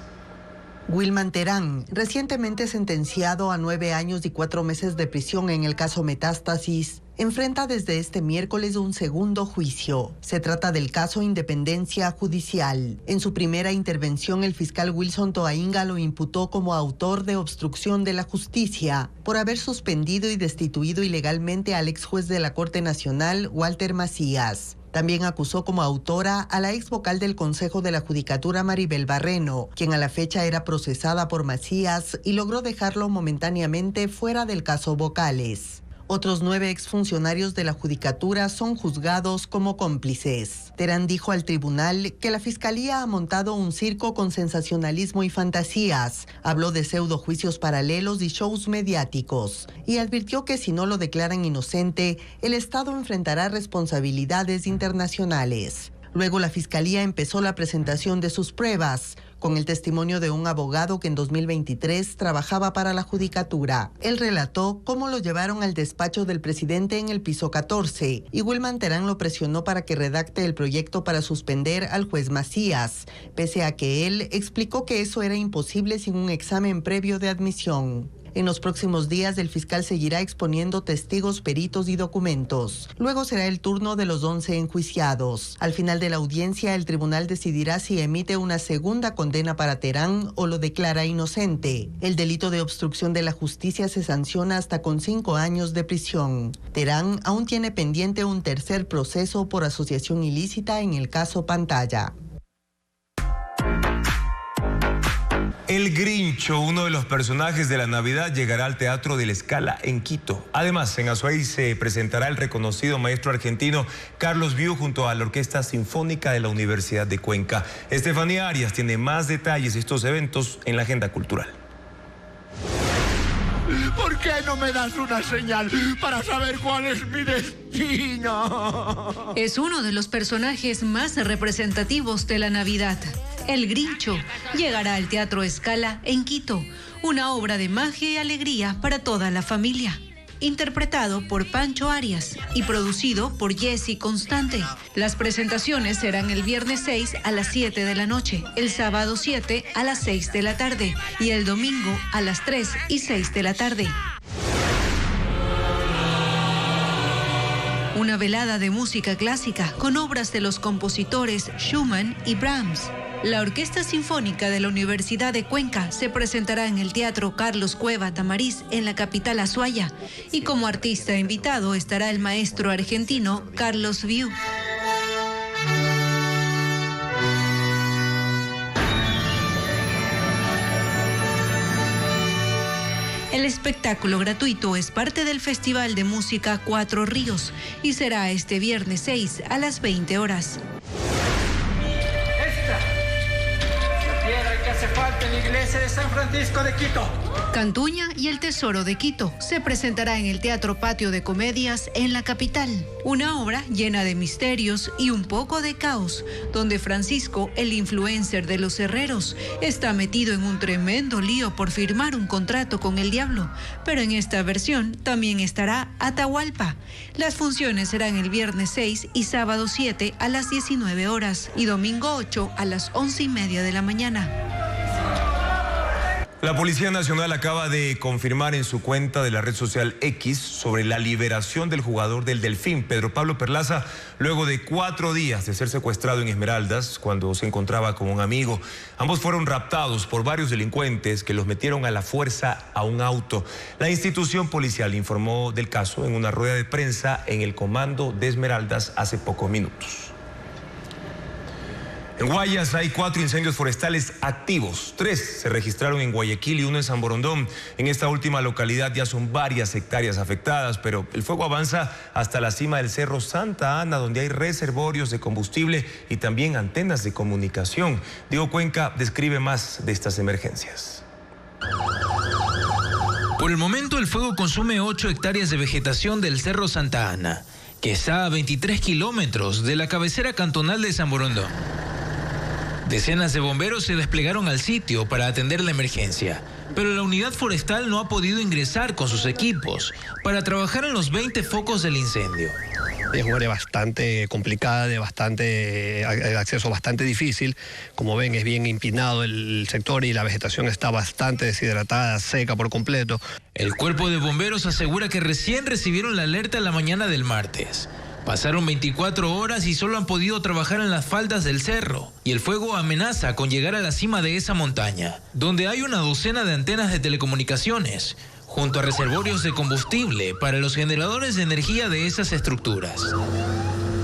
Wilman Terán, recientemente sentenciado a 9 años y 4 meses de prisión en el caso Metástasis, enfrenta desde este miércoles un segundo juicio. Se trata del caso Independencia Judicial. En su primera intervención, el fiscal Wilson Toainga lo imputó como autor de obstrucción de la justicia por haber suspendido y destituido ilegalmente al ex juez de la Corte Nacional, Walter Macías. También acusó como autora a la ex vocal del Consejo de la Judicatura, Maribel Barreno, quien a la fecha era procesada por Macías y logró dejarlo momentáneamente fuera del caso Vocales. Otros 9 exfuncionarios de la Judicatura son juzgados como cómplices. Terán dijo al tribunal que la Fiscalía ha montado un circo con sensacionalismo y fantasías. Habló de pseudojuicios paralelos y shows mediáticos. Y advirtió que si no lo declaran inocente, el Estado enfrentará responsabilidades internacionales. Luego la Fiscalía empezó la presentación de sus pruebas, con el testimonio de un abogado que en 2023 trabajaba para la Judicatura. Él relató cómo lo llevaron al despacho del presidente en el piso 14 y Wilman Terán lo presionó para que redacte el proyecto para suspender al juez Macías, pese a que él explicó que eso era imposible sin un examen previo de admisión. En los próximos días, el fiscal seguirá exponiendo testigos, peritos y documentos. Luego será el turno de los 11 enjuiciados. Al final de la audiencia, el tribunal decidirá si emite una segunda condena para Terán o lo declara inocente. El delito de obstrucción de la justicia se sanciona hasta con 5 años de prisión. Terán aún tiene pendiente un tercer proceso por asociación ilícita en el caso Pantalla. El Grincho, uno de los personajes de la Navidad, llegará al Teatro de la Scala en Quito. Además, en Azuay se presentará el reconocido maestro argentino Carlos Viu junto a la Orquesta Sinfónica de la Universidad de Cuenca. Estefanía Arias tiene más detalles de estos eventos en la agenda cultural. ¿Por qué no me das una señal para saber cuál es mi destino? Es uno de los personajes más representativos de la Navidad. El Grincho llegará al Teatro Scala en Quito, una obra de magia y alegría para toda la familia. Interpretado por Pancho Arias y producido por Jesse Constante. Las presentaciones serán el viernes 6 a las 7 de la noche, el sábado 7 a las 6 de la tarde y el domingo a las 3 y 6 de la tarde. Una velada de música clásica con obras de los compositores Schumann y Brahms. La Orquesta Sinfónica de la Universidad de Cuenca se presentará en el Teatro Carlos Cueva Tamariz en la capital azuaya y como artista invitado estará el maestro argentino Carlos Viu. El espectáculo gratuito es parte del Festival de Música Cuatro Ríos y será este viernes 6 a las 20 horas. Hace falta en la iglesia de San Francisco de Quito. Cantuña y el Tesoro de Quito se presentará en el Teatro Patio de Comedias en la capital. Una obra llena de misterios y un poco de caos, donde Francisco, el influencer de los herreros, está metido en un tremendo lío por firmar un contrato con el diablo. Pero en esta versión también estará Atahualpa. Las funciones serán el viernes 6 y sábado 7 a las 19 horas y domingo 8 a las 11:30 de la mañana. La Policía Nacional acaba de confirmar en su cuenta de la red social X sobre la liberación del jugador del Delfín, Pedro Pablo Perlaza, luego de 4 días de ser secuestrado en Esmeraldas, cuando se encontraba con un amigo. Ambos fueron raptados por varios delincuentes que los metieron a la fuerza a un auto. La institución policial informó del caso en una rueda de prensa en el comando de Esmeraldas hace pocos minutos. En Guayas hay 4 incendios forestales activos. 3 se registraron en Guayaquil y 1 en San Borondón. En esta última localidad ya son varias hectáreas afectadas, pero el fuego avanza hasta la cima del Cerro Santa Ana, donde hay reservorios de combustible y también antenas de comunicación. Diego Cuenca describe más de estas emergencias. Por el momento el fuego consume 8 hectáreas de vegetación del Cerro Santa Ana, que está a 23 kilómetros de la cabecera cantonal de San Borondón. Decenas de bomberos se desplegaron al sitio para atender la emergencia, pero la unidad forestal no ha podido ingresar con sus equipos para trabajar en los 20 focos del incendio. Es un área bastante complicada, de acceso bastante difícil. Como ven, es bien empinado el sector y la vegetación está bastante deshidratada, seca por completo. El cuerpo de bomberos asegura que recién recibieron la alerta la mañana del martes. Pasaron 24 horas y solo han podido trabajar en las faldas del cerro. Y el fuego amenaza con llegar a la cima de esa montaña, donde hay una docena de antenas de telecomunicaciones, junto a reservorios de combustible para los generadores de energía de esas estructuras.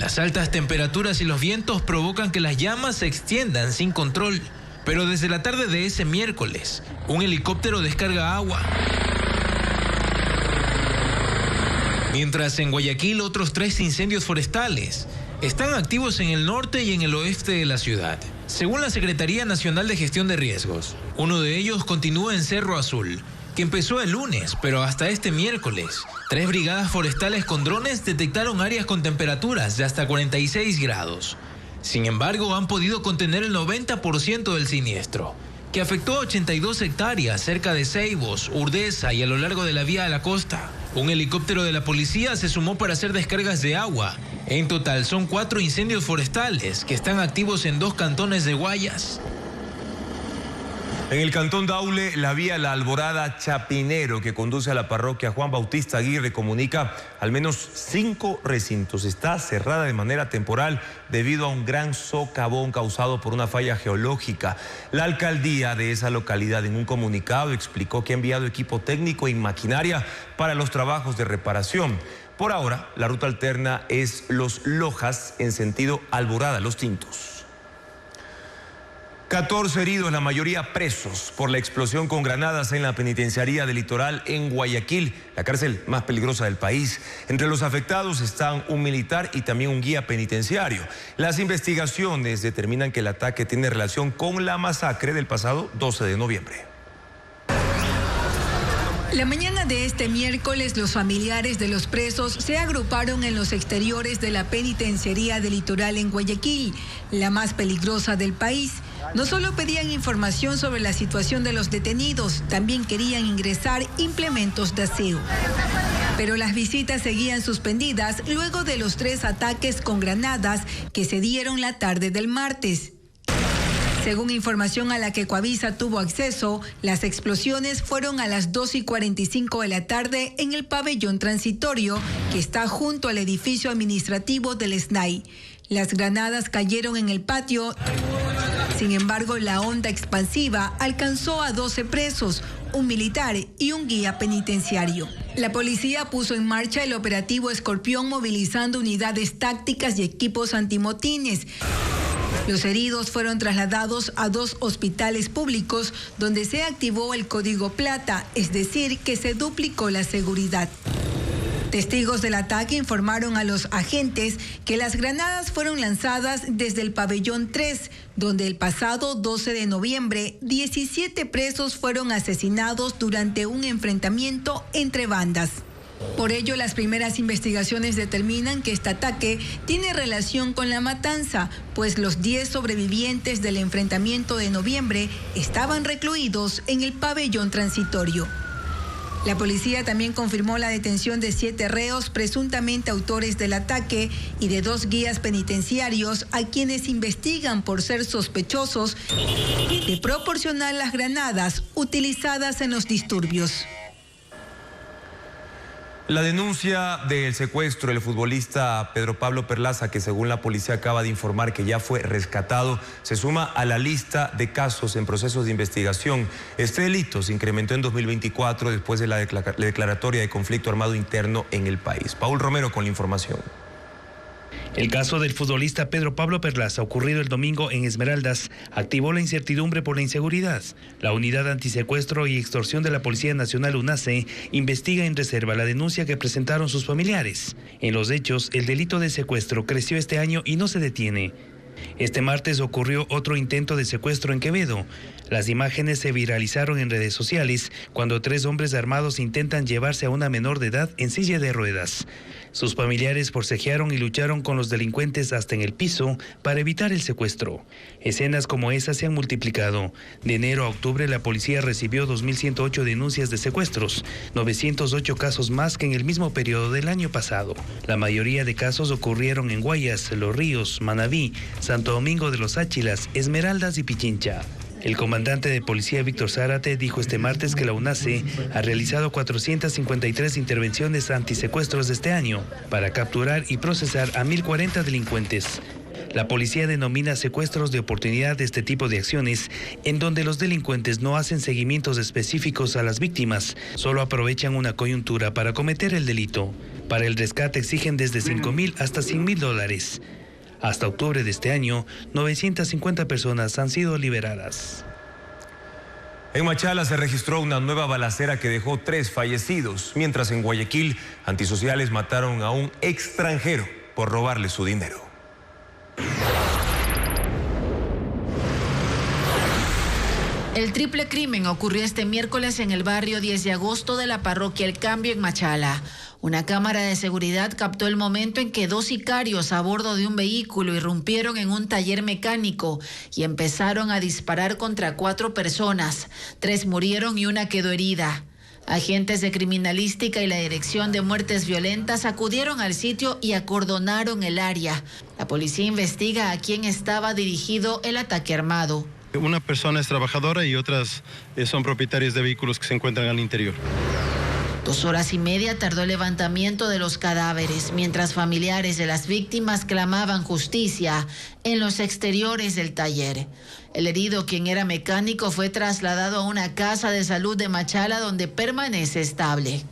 Las altas temperaturas y los vientos provocan que las llamas se extiendan sin control. Pero desde la tarde de ese miércoles, un helicóptero descarga agua. Mientras en Guayaquil otros 3 incendios forestales están activos en el norte y en el oeste de la ciudad. Según la Secretaría Nacional de Gestión de Riesgos, uno de ellos continúa en Cerro Azul, que empezó el lunes, pero hasta este miércoles, 3 brigadas forestales con drones detectaron áreas con temperaturas de hasta 46 grados. Sin embargo, han podido contener el 90% del siniestro, que afectó a 82 hectáreas cerca de Ceibos, Urdesa y a lo largo de la vía a la costa. Un helicóptero de la policía se sumó para hacer descargas de agua. En total son 4 incendios forestales que están activos en 2 cantones de Guayas. En el cantón Daule, la vía La Alborada Chapinero, que conduce a la parroquia Juan Bautista Aguirre, comunica al menos 5 recintos. Está cerrada de manera temporal debido a un gran socavón causado por una falla geológica. La alcaldía de esa localidad, en un comunicado, explicó que ha enviado equipo técnico y maquinaria para los trabajos de reparación. Por ahora, la ruta alterna es Los Lojas en sentido Alborada, Los Tintos. 14 heridos, la mayoría presos por la explosión con granadas en la penitenciaría del Litoral en Guayaquil, la cárcel más peligrosa del país. Entre los afectados están un militar y también un guía penitenciario. Las investigaciones determinan que el ataque tiene relación con la masacre del pasado 12 de noviembre. La mañana de este miércoles, los familiares de los presos se agruparon en los exteriores de la penitenciaría del Litoral en Guayaquil, la más peligrosa del país. No solo pedían información sobre la situación de los detenidos, también querían ingresar implementos de aseo. Pero las visitas seguían suspendidas luego de los 3 ataques con granadas que se dieron la tarde del martes. Según información a la que Coavisa tuvo acceso, las explosiones fueron a las 2:45 de la tarde en el pabellón transitorio que está junto al edificio administrativo del SNAI. Las granadas cayeron en el patio. Sin embargo, la onda expansiva alcanzó a 12 presos, un militar y un guía penitenciario. La policía puso en marcha el operativo Escorpión, movilizando unidades tácticas y equipos antimotines. Los heridos fueron trasladados a 2 hospitales públicos donde se activó el código plata, es decir, que se duplicó la seguridad. Testigos del ataque informaron a los agentes que las granadas fueron lanzadas desde el pabellón 3, donde el pasado 12 de noviembre 17 presos fueron asesinados durante un enfrentamiento entre bandas. Por ello, las primeras investigaciones determinan que este ataque tiene relación con la matanza, pues los 10 sobrevivientes del enfrentamiento de noviembre estaban recluidos en el pabellón transitorio. La policía también confirmó la detención de 7 reos presuntamente autores del ataque y de 2 guías penitenciarios a quienes investigan por ser sospechosos de proporcionar las granadas utilizadas en los disturbios. La denuncia del secuestro del futbolista Pedro Pablo Perlaza, que según la policía acaba de informar que ya fue rescatado, se suma a la lista de casos en procesos de investigación. Este delito se incrementó en 2024 después de la declaratoria de conflicto armado interno en el país. Paul Romero con la información. El caso del futbolista Pedro Pablo Perlaza, ocurrido el domingo en Esmeraldas, activó la incertidumbre por la inseguridad. La Unidad Antisecuestro y Extorsión de la Policía Nacional UNACE investiga en reserva la denuncia que presentaron sus familiares. En los hechos, el delito de secuestro creció este año y no se detiene. Este martes ocurrió otro intento de secuestro en Quevedo. Las imágenes se viralizaron en redes sociales cuando 3 hombres armados intentan llevarse a una menor de edad en silla de ruedas. Sus familiares forcejearon y lucharon con los delincuentes hasta en el piso para evitar el secuestro. Escenas como esas se han multiplicado. De enero a octubre la policía recibió 2.108 denuncias de secuestros, 908 casos más que en el mismo periodo del año pasado. La mayoría de casos ocurrieron en Guayas, Los Ríos, Manabí, Santo Domingo de los Áchilas, Esmeraldas y Pichincha. El comandante de policía Víctor Zárate dijo este martes que la UNACE ha realizado 453 intervenciones antisecuestros este año para capturar y procesar a 1.040 delincuentes. La policía denomina secuestros de oportunidad este tipo de acciones en donde los delincuentes no hacen seguimientos específicos a las víctimas, solo aprovechan una coyuntura para cometer el delito. Para el rescate exigen desde $5,000 hasta $100,000. Hasta octubre de este año, 950 personas han sido liberadas. En Machala se registró una nueva balacera que dejó 3 fallecidos, mientras en Guayaquil, antisociales mataron a un extranjero por robarle su dinero. El triple crimen ocurrió este miércoles en el barrio 10 de agosto de la parroquia El Cambio en Machala. Una cámara de seguridad captó el momento en que 2 sicarios a bordo de un vehículo irrumpieron en un taller mecánico y empezaron a disparar contra 4 personas. 3 murieron y 1 quedó herida. Agentes de criminalística y la Dirección de Muertes Violentas acudieron al sitio y acordonaron el área. La policía investiga a quién estaba dirigido el ataque armado. Una persona es trabajadora y otras son propietarios de vehículos que se encuentran al interior. 2 horas y media tardó el levantamiento de los cadáveres, mientras familiares de las víctimas clamaban justicia en los exteriores del taller. El herido, quien era mecánico, fue trasladado a una casa de salud de Machala, donde permanece estable.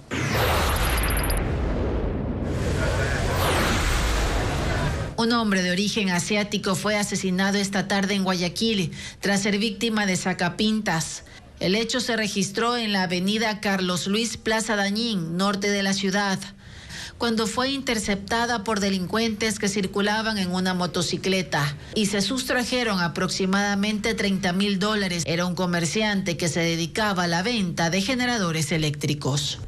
Un hombre de origen asiático fue asesinado esta tarde en Guayaquil tras ser víctima de sacapintas. El hecho se registró en la avenida Carlos Luis Plaza Dañín, norte de la ciudad, cuando fue interceptada por delincuentes que circulaban en una motocicleta y se sustrajeron aproximadamente $30,000. Era un comerciante que se dedicaba a la venta de generadores eléctricos.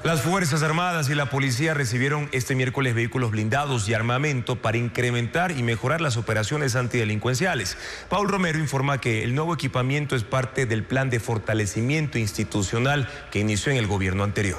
Las Fuerzas Armadas y la policía recibieron este miércoles vehículos blindados y armamento para incrementar y mejorar las operaciones antidelincuenciales. Paul Romero informa que el nuevo equipamiento es parte del plan de fortalecimiento institucional que inició en el gobierno anterior.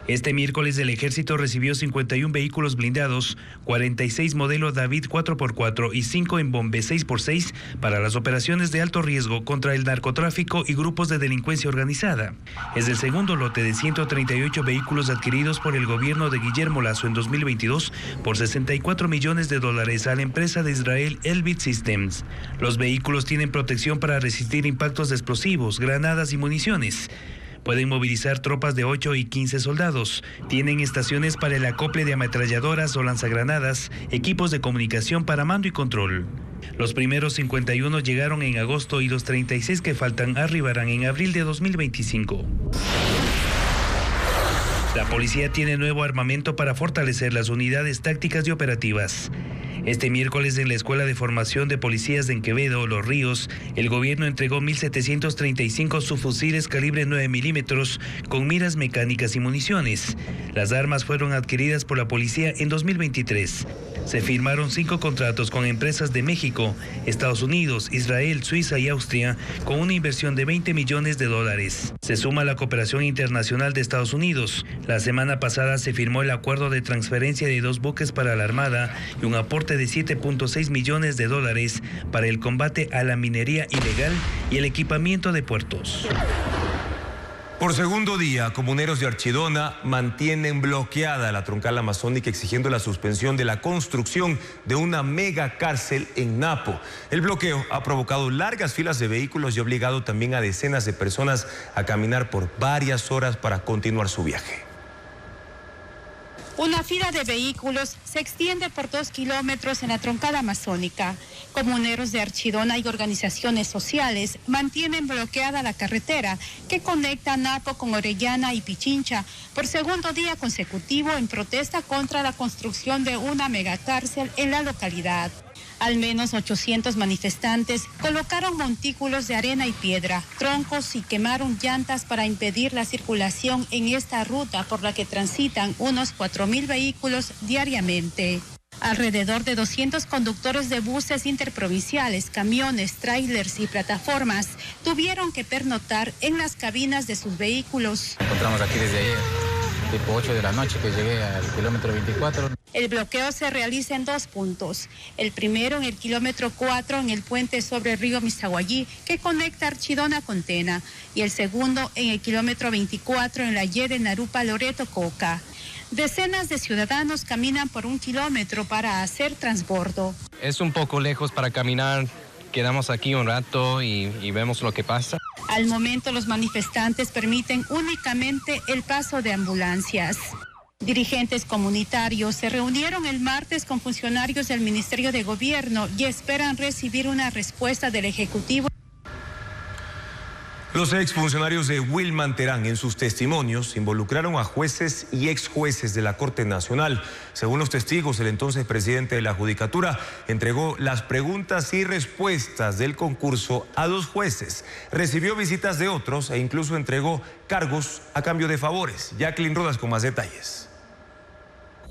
Este miércoles el ejército recibió 51 vehículos blindados, 46 modelo David 4x4 y 5 en bombe 6x6 para las operaciones de alto riesgo contra el narcotráfico y grupos de delincuencia organizada. Es el segundo lote de 138 vehículos adquiridos por el gobierno de Guillermo Lasso en 2022 por $64 millones a la empresa de Israel Elbit Systems. Los vehículos tienen protección para resistir impactos de explosivos, granadas y municiones. Pueden movilizar tropas de 8 y 15 soldados. Tienen estaciones para el acople de ametralladoras o lanzagranadas, equipos de comunicación para mando y control. Los primeros 51 llegaron en agosto y los 36 que faltan arribarán en abril de 2025. La policía tiene nuevo armamento para fortalecer las unidades tácticas y operativas. Este miércoles en la Escuela de Formación de Policías de Quevedo, Los Ríos, el gobierno entregó 1.735 subfusiles calibre 9 milímetros con miras mecánicas y municiones. Las armas fueron adquiridas por la policía en 2023. Se firmaron 5 contratos con empresas de México, Estados Unidos, Israel, Suiza y Austria con una inversión de $20 millones. Se suma la cooperación internacional de Estados Unidos. La semana pasada se firmó el acuerdo de transferencia de 2 buques para la Armada y un aporte de $7.6 millones para el combate a la minería ilegal y el equipamiento de puertos. Por segundo día, comuneros de Archidona mantienen bloqueada la troncal amazónica exigiendo la suspensión de la construcción de una mega cárcel en Napo. El bloqueo ha provocado largas filas de vehículos y ha obligado también a decenas de personas a caminar por varias horas para continuar su viaje. Una fila de vehículos se extiende por 2 kilómetros en la troncal amazónica. Comuneros de Archidona y organizaciones sociales mantienen bloqueada la carretera que conecta Napo con Orellana y Pichincha por segundo día consecutivo en protesta contra la construcción de una megacárcel en la localidad. Al menos 800 manifestantes colocaron montículos de arena y piedra, troncos y quemaron llantas para impedir la circulación en esta ruta por la que transitan unos 4.000 vehículos diariamente. Alrededor de 200 conductores de buses interprovinciales, camiones, trailers y plataformas tuvieron que pernoctar en las cabinas de sus vehículos. Encontramos aquí desde ayer, tipo 8 de la noche que llegué al kilómetro 24. El bloqueo se realiza en 2 puntos. El primero en el kilómetro 4 en el puente sobre el río Misaguayí que conecta Archidona con Tena y el segundo en el kilómetro 24 en la Y de Narupa Loreto Coca. Decenas de ciudadanos caminan por 1 kilómetro para hacer transbordo. Es un poco lejos para caminar, quedamos aquí un rato y vemos lo que pasa. Al momento los manifestantes permiten únicamente el paso de ambulancias. Dirigentes comunitarios se reunieron el martes con funcionarios del Ministerio de Gobierno y esperan recibir una respuesta del Ejecutivo. Los exfuncionarios de Wilman Terán en sus testimonios involucraron a jueces y exjueces de la Corte Nacional. Según los testigos, el entonces presidente de la Judicatura entregó las preguntas y respuestas del concurso a 2 jueces, recibió visitas de otros e incluso entregó cargos a cambio de favores. Jacqueline Rodas con más detalles.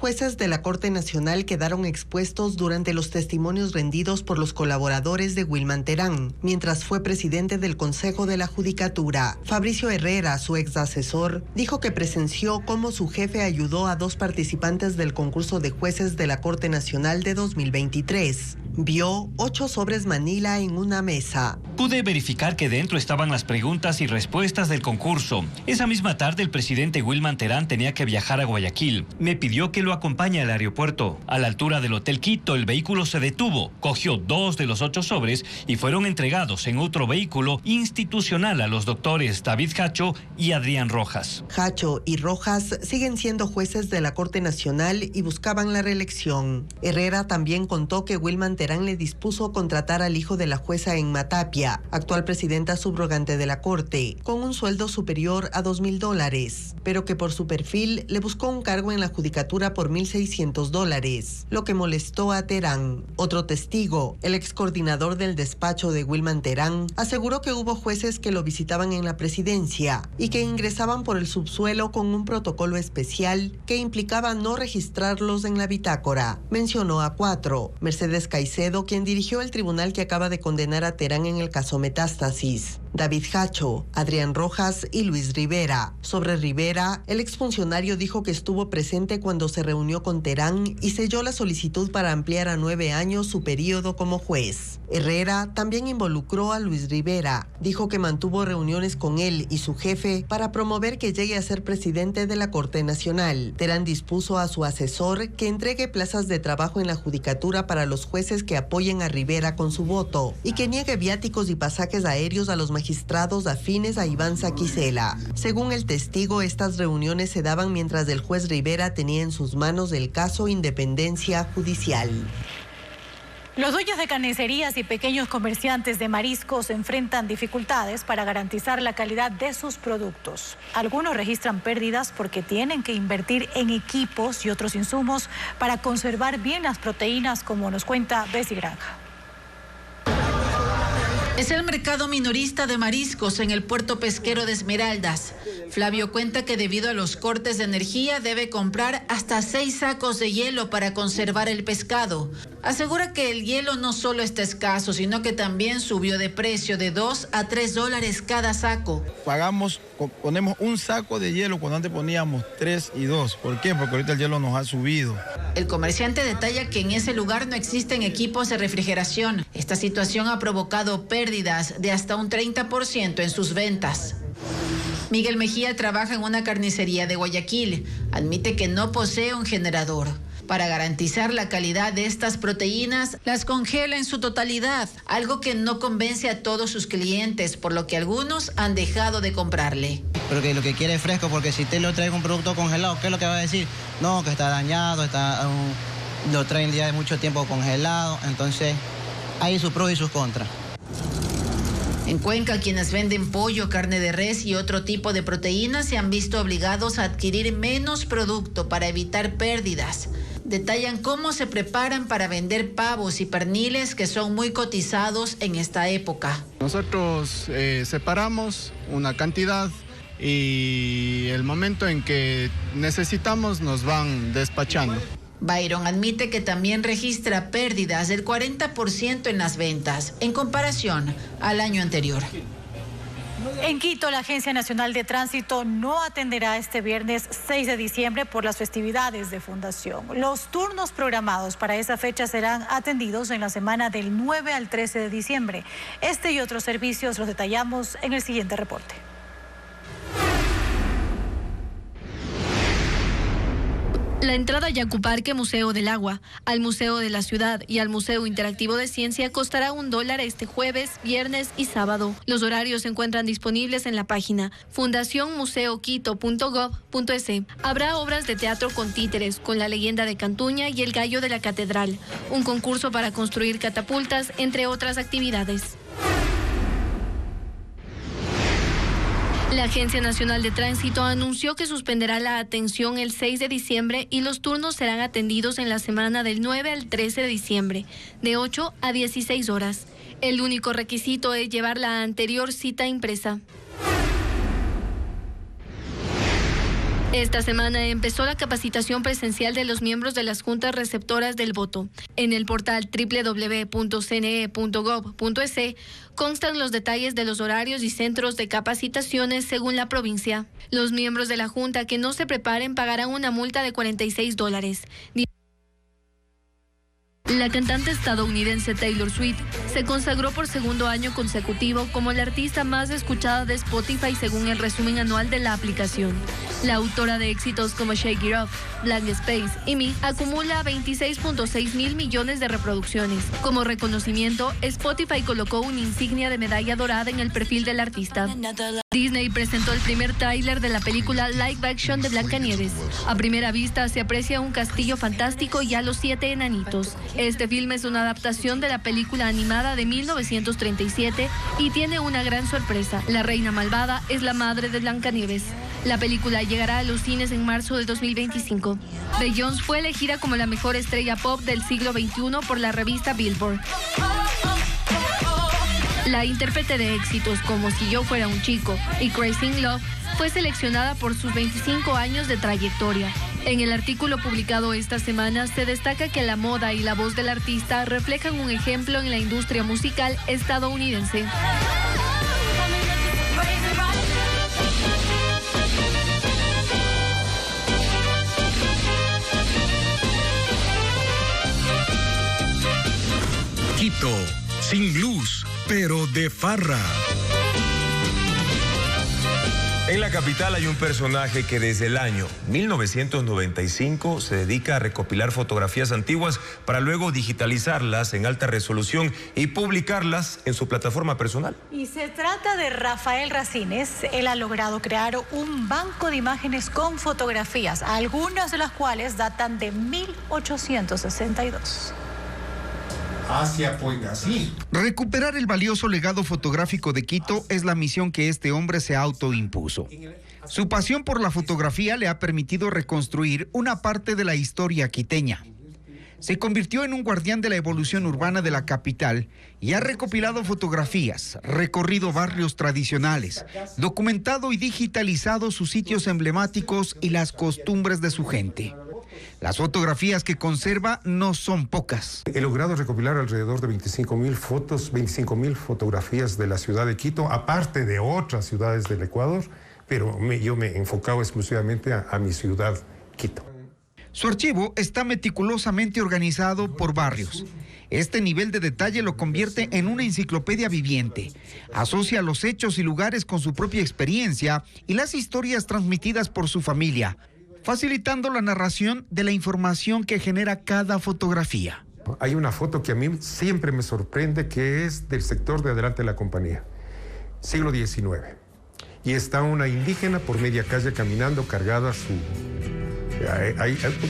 Jueces de la Corte Nacional quedaron expuestos durante los testimonios rendidos por los colaboradores de Wilman Terán, mientras fue presidente del Consejo de la Judicatura. Fabricio Herrera, su ex asesor, dijo que presenció cómo su jefe ayudó a 2 participantes del concurso de jueces de la Corte Nacional de 2023. Vio 8 sobres Manila en una mesa. Pude verificar que dentro estaban las preguntas y respuestas del concurso. Esa misma tarde el presidente Wilman Terán tenía que viajar a Guayaquil. Me pidió que lo acompañe al aeropuerto. A la altura del Hotel Quito, el vehículo se detuvo, cogió 2 de los 8 sobres y fueron entregados en otro vehículo institucional a los doctores David Hacho y Adrián Rojas. Hacho y Rojas siguen siendo jueces de la Corte Nacional y buscaban la reelección. Herrera también contó que Wilman Terán le dispuso contratar al hijo de la jueza Enma Tapia, actual presidenta subrogante de la Corte, con un sueldo superior a $2,000, pero que por su perfil le buscó un cargo en la Judicatura por $1,600, lo que molestó a Terán. Otro testigo, el ex coordinador del despacho de Wilman Terán, aseguró que hubo jueces que lo visitaban en la presidencia y que ingresaban por el subsuelo con un protocolo especial que implicaba no registrarlos en la bitácora. Mencionó a 4. Mercedes Caicedo, quien dirigió el tribunal que acaba de condenar a Terán en el caso Metástasis, David Hacho, Adrián Rojas y Luis Rivera. Sobre Rivera, el exfuncionario dijo que estuvo presente cuando se reunió con Terán y selló la solicitud para ampliar a 9 años su periodo como juez. Herrera también involucró a Luis Rivera. Dijo que mantuvo reuniones con él y su jefe para promover que llegue a ser presidente de la Corte Nacional. Terán dispuso a su asesor que entregue plazas de trabajo en la Judicatura para los jueces que apoyen a Rivera con su voto y que niegue viáticos y pasajes aéreos a los magistrados afines a Iván Saquicela. Según el testigo, estas reuniones se daban mientras el juez Rivera tenía en sus manos el caso Independencia Judicial. Los dueños de carnicerías y pequeños comerciantes de mariscos enfrentan dificultades para garantizar la calidad de sus productos. Algunos registran pérdidas porque tienen que invertir en equipos y otros insumos para conservar bien las proteínas, como nos cuenta Bessie Granja. Es el mercado minorista de mariscos en el puerto pesquero de Esmeraldas. Flavio cuenta que debido a los cortes de energía debe comprar hasta 6 sacos de hielo para conservar el pescado. Asegura que el hielo no solo está escaso, sino que también subió de precio de $2 a $3 cada saco. Ponemos un saco de hielo cuando antes poníamos 3 y 2. ¿Por qué? Porque ahorita el hielo nos ha subido. El comerciante detalla que en ese lugar no existen equipos de refrigeración. Esta situación ha provocado pérdidas de hasta un 30% en sus ventas. Miguel Mejía trabaja en una carnicería de Guayaquil. Admite que no posee un generador. Para garantizar la calidad de estas proteínas, las congela en su totalidad, algo que no convence a todos sus clientes, por lo que algunos han dejado de comprarle. Porque lo que quiere es fresco, porque si te lo trae un producto congelado, ¿qué es lo que va a decir? No, que está dañado, lo traen ya de mucho tiempo congelado, entonces hay sus pros y sus contras. En Cuenca, quienes venden pollo, carne de res y otro tipo de proteínas se han visto obligados a adquirir menos producto para evitar pérdidas. detallan cómo se preparan para vender pavos y perniles que son muy cotizados en esta época. Nosotros separamos una cantidad y el momento en que necesitamos nos van despachando. Byron admite que también registra pérdidas del 40% en las ventas en comparación al año anterior. En Quito, la Agencia Nacional de Tránsito no atenderá este viernes 6 de diciembre por las festividades de fundación. Los turnos programados para esa fecha serán atendidos en la semana del 9 al 13 de diciembre. Este y otros servicios los detallamos en el siguiente reporte. La entrada a Yacuparque, Museo del Agua, al Museo de la Ciudad y al Museo Interactivo de Ciencia costará $1 este jueves, viernes y sábado. Los horarios se encuentran disponibles en la página fundacionmuseoquito.gov.es. Habrá obras de teatro con títeres, con la leyenda de Cantuña y el gallo de la catedral, un concurso para construir catapultas, entre otras actividades. La Agencia Nacional de Tránsito anunció que suspenderá la atención el 6 de diciembre y los turnos serán atendidos en la semana del 9 al 13 de diciembre, de 8 a 16 horas. El único requisito es llevar la anterior cita impresa. Esta semana empezó la capacitación presencial de los miembros de las juntas receptoras del voto. En el portal www.cne.gov.es constan los detalles de los horarios y centros de capacitaciones según la provincia. Los miembros de la junta que no se preparen pagarán una multa de $46. La cantante estadounidense Taylor Swift se consagró por segundo año consecutivo como la artista más escuchada de Spotify según el resumen anual de la aplicación. La autora de éxitos como Shake It Off, Blank Space y Me acumula 26.6 mil millones de reproducciones. Como reconocimiento, Spotify colocó una insignia de medalla dorada en el perfil del artista. Disney presentó el primer tráiler de la película live action de Blancanieves. A primera vista se aprecia un castillo fantástico y a los 7 enanitos. Este filme es una adaptación de la película animada de 1937 y tiene una gran sorpresa. La reina malvada es la madre de Blancanieves. La película llegará a los cines en marzo de 2025. Beyoncé fue elegida como la mejor estrella pop del siglo XXI por la revista Billboard. La intérprete de éxitos como Si yo fuera un chico y Crazy in Love fue seleccionada por sus 25 años de trayectoria. En el artículo publicado esta semana se destaca que la moda y la voz del artista reflejan un ejemplo en la industria musical estadounidense. Quito, sin luz, pero de farra. En la capital hay un personaje que desde el año 1995 se dedica a recopilar fotografías antiguas para luego digitalizarlas en alta resolución y publicarlas en su plataforma personal. Y se trata de Rafael Racines. Él ha logrado crear un banco de imágenes con fotografías, algunas de las cuales datan de 1862. Recuperar el valioso legado fotográfico de Quito es la misión que este hombre se autoimpuso. Su pasión por la fotografía le ha permitido reconstruir una parte de la historia quiteña. Se convirtió en un guardián de la evolución urbana de la capital y ha recopilado fotografías, recorrido barrios tradicionales, documentado y digitalizado sus sitios emblemáticos y las costumbres de su gente. Las fotografías que conserva no son pocas. He logrado recopilar alrededor de 25.000 fotos, 25.000 fotografías de la ciudad de Quito, aparte de otras ciudades del Ecuador, pero yo me he enfocado exclusivamente a mi ciudad, Quito. Su archivo está meticulosamente organizado por barrios. Este nivel de detalle lo convierte en una enciclopedia viviente. Asocia los hechos y lugares con su propia experiencia y las historias transmitidas por su familia, facilitando la narración de la información que genera cada fotografía. Hay una foto que a mí siempre me sorprende, que es del sector de adelante de la compañía, siglo XIX. Y está una indígena por media calle caminando, cargada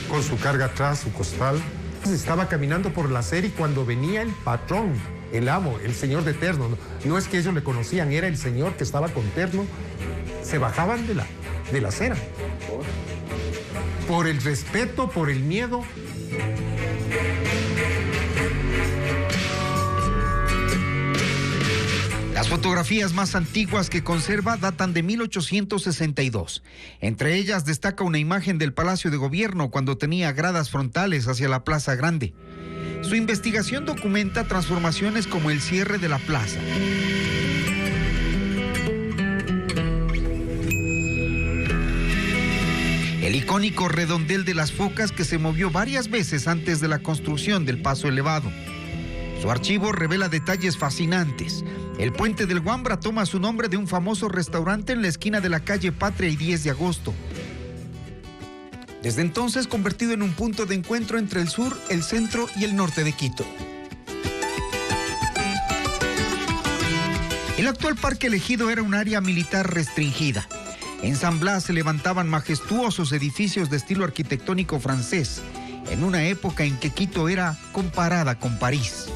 con su carga atrás, su costal. Estaba caminando por la acera y cuando venía el patrón, el amo, el señor de terno, no es que ellos le conocían, era el señor que estaba con terno, se bajaban de la acera. Por el respeto, por el miedo Las fotografías más antiguas que conserva datan de 1862. Entre ellas destaca una imagen del Palacio de Gobierno cuando tenía gradas frontales hacia la Plaza Grande. Su investigación documenta transformaciones como el cierre de la plaza. El icónico redondel de las Focas que se movió varias veces antes de la construcción del paso elevado. Su archivo revela detalles fascinantes. El puente del Guambra toma su nombre de un famoso restaurante en la esquina de la calle Patria y 10 de agosto. Desde entonces convertido en un punto de encuentro entre el sur, el centro y el norte de Quito. El actual parque elegido era un área militar restringida. En San Blas se levantaban majestuosos edificios de estilo arquitectónico francés, en una época en que Quito era comparada con París.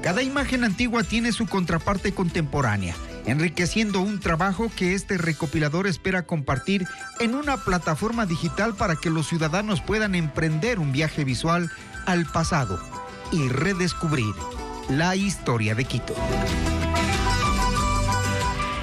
Cada imagen antigua tiene su contraparte contemporánea, enriqueciendo un trabajo que este recopilador espera compartir en una plataforma digital para que los ciudadanos puedan emprender un viaje visual al pasado y redescubrir la historia de Quito.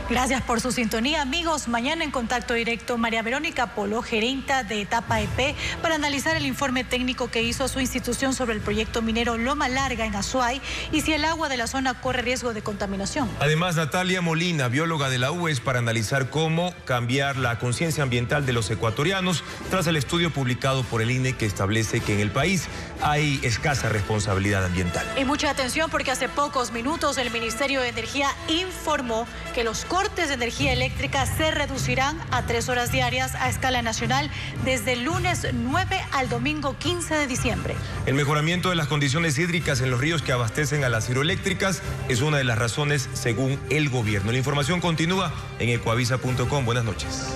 Gracias por su sintonía, amigos. Mañana en Contacto Directo, María Verónica Polo, gerenta de Etapa EP, para analizar el informe técnico que hizo su institución sobre el proyecto minero Loma Larga en Azuay y si el agua de la zona corre riesgo de contaminación. Además, Natalia Molina, bióloga de la UES, para analizar cómo cambiar la conciencia ambiental de los ecuatorianos tras el estudio publicado por el INE que establece que en el país hay escasa responsabilidad ambiental. Y mucha atención porque hace pocos minutos el Ministerio de Energía informó que los cortes de energía eléctrica se reducirán a 3 horas diarias a escala nacional desde el lunes 9 al domingo 15 de diciembre. El mejoramiento de las condiciones hídricas en los ríos que abastecen a las hidroeléctricas es una de las razones según el gobierno. La información continúa en ecuavisa.com. Buenas noches.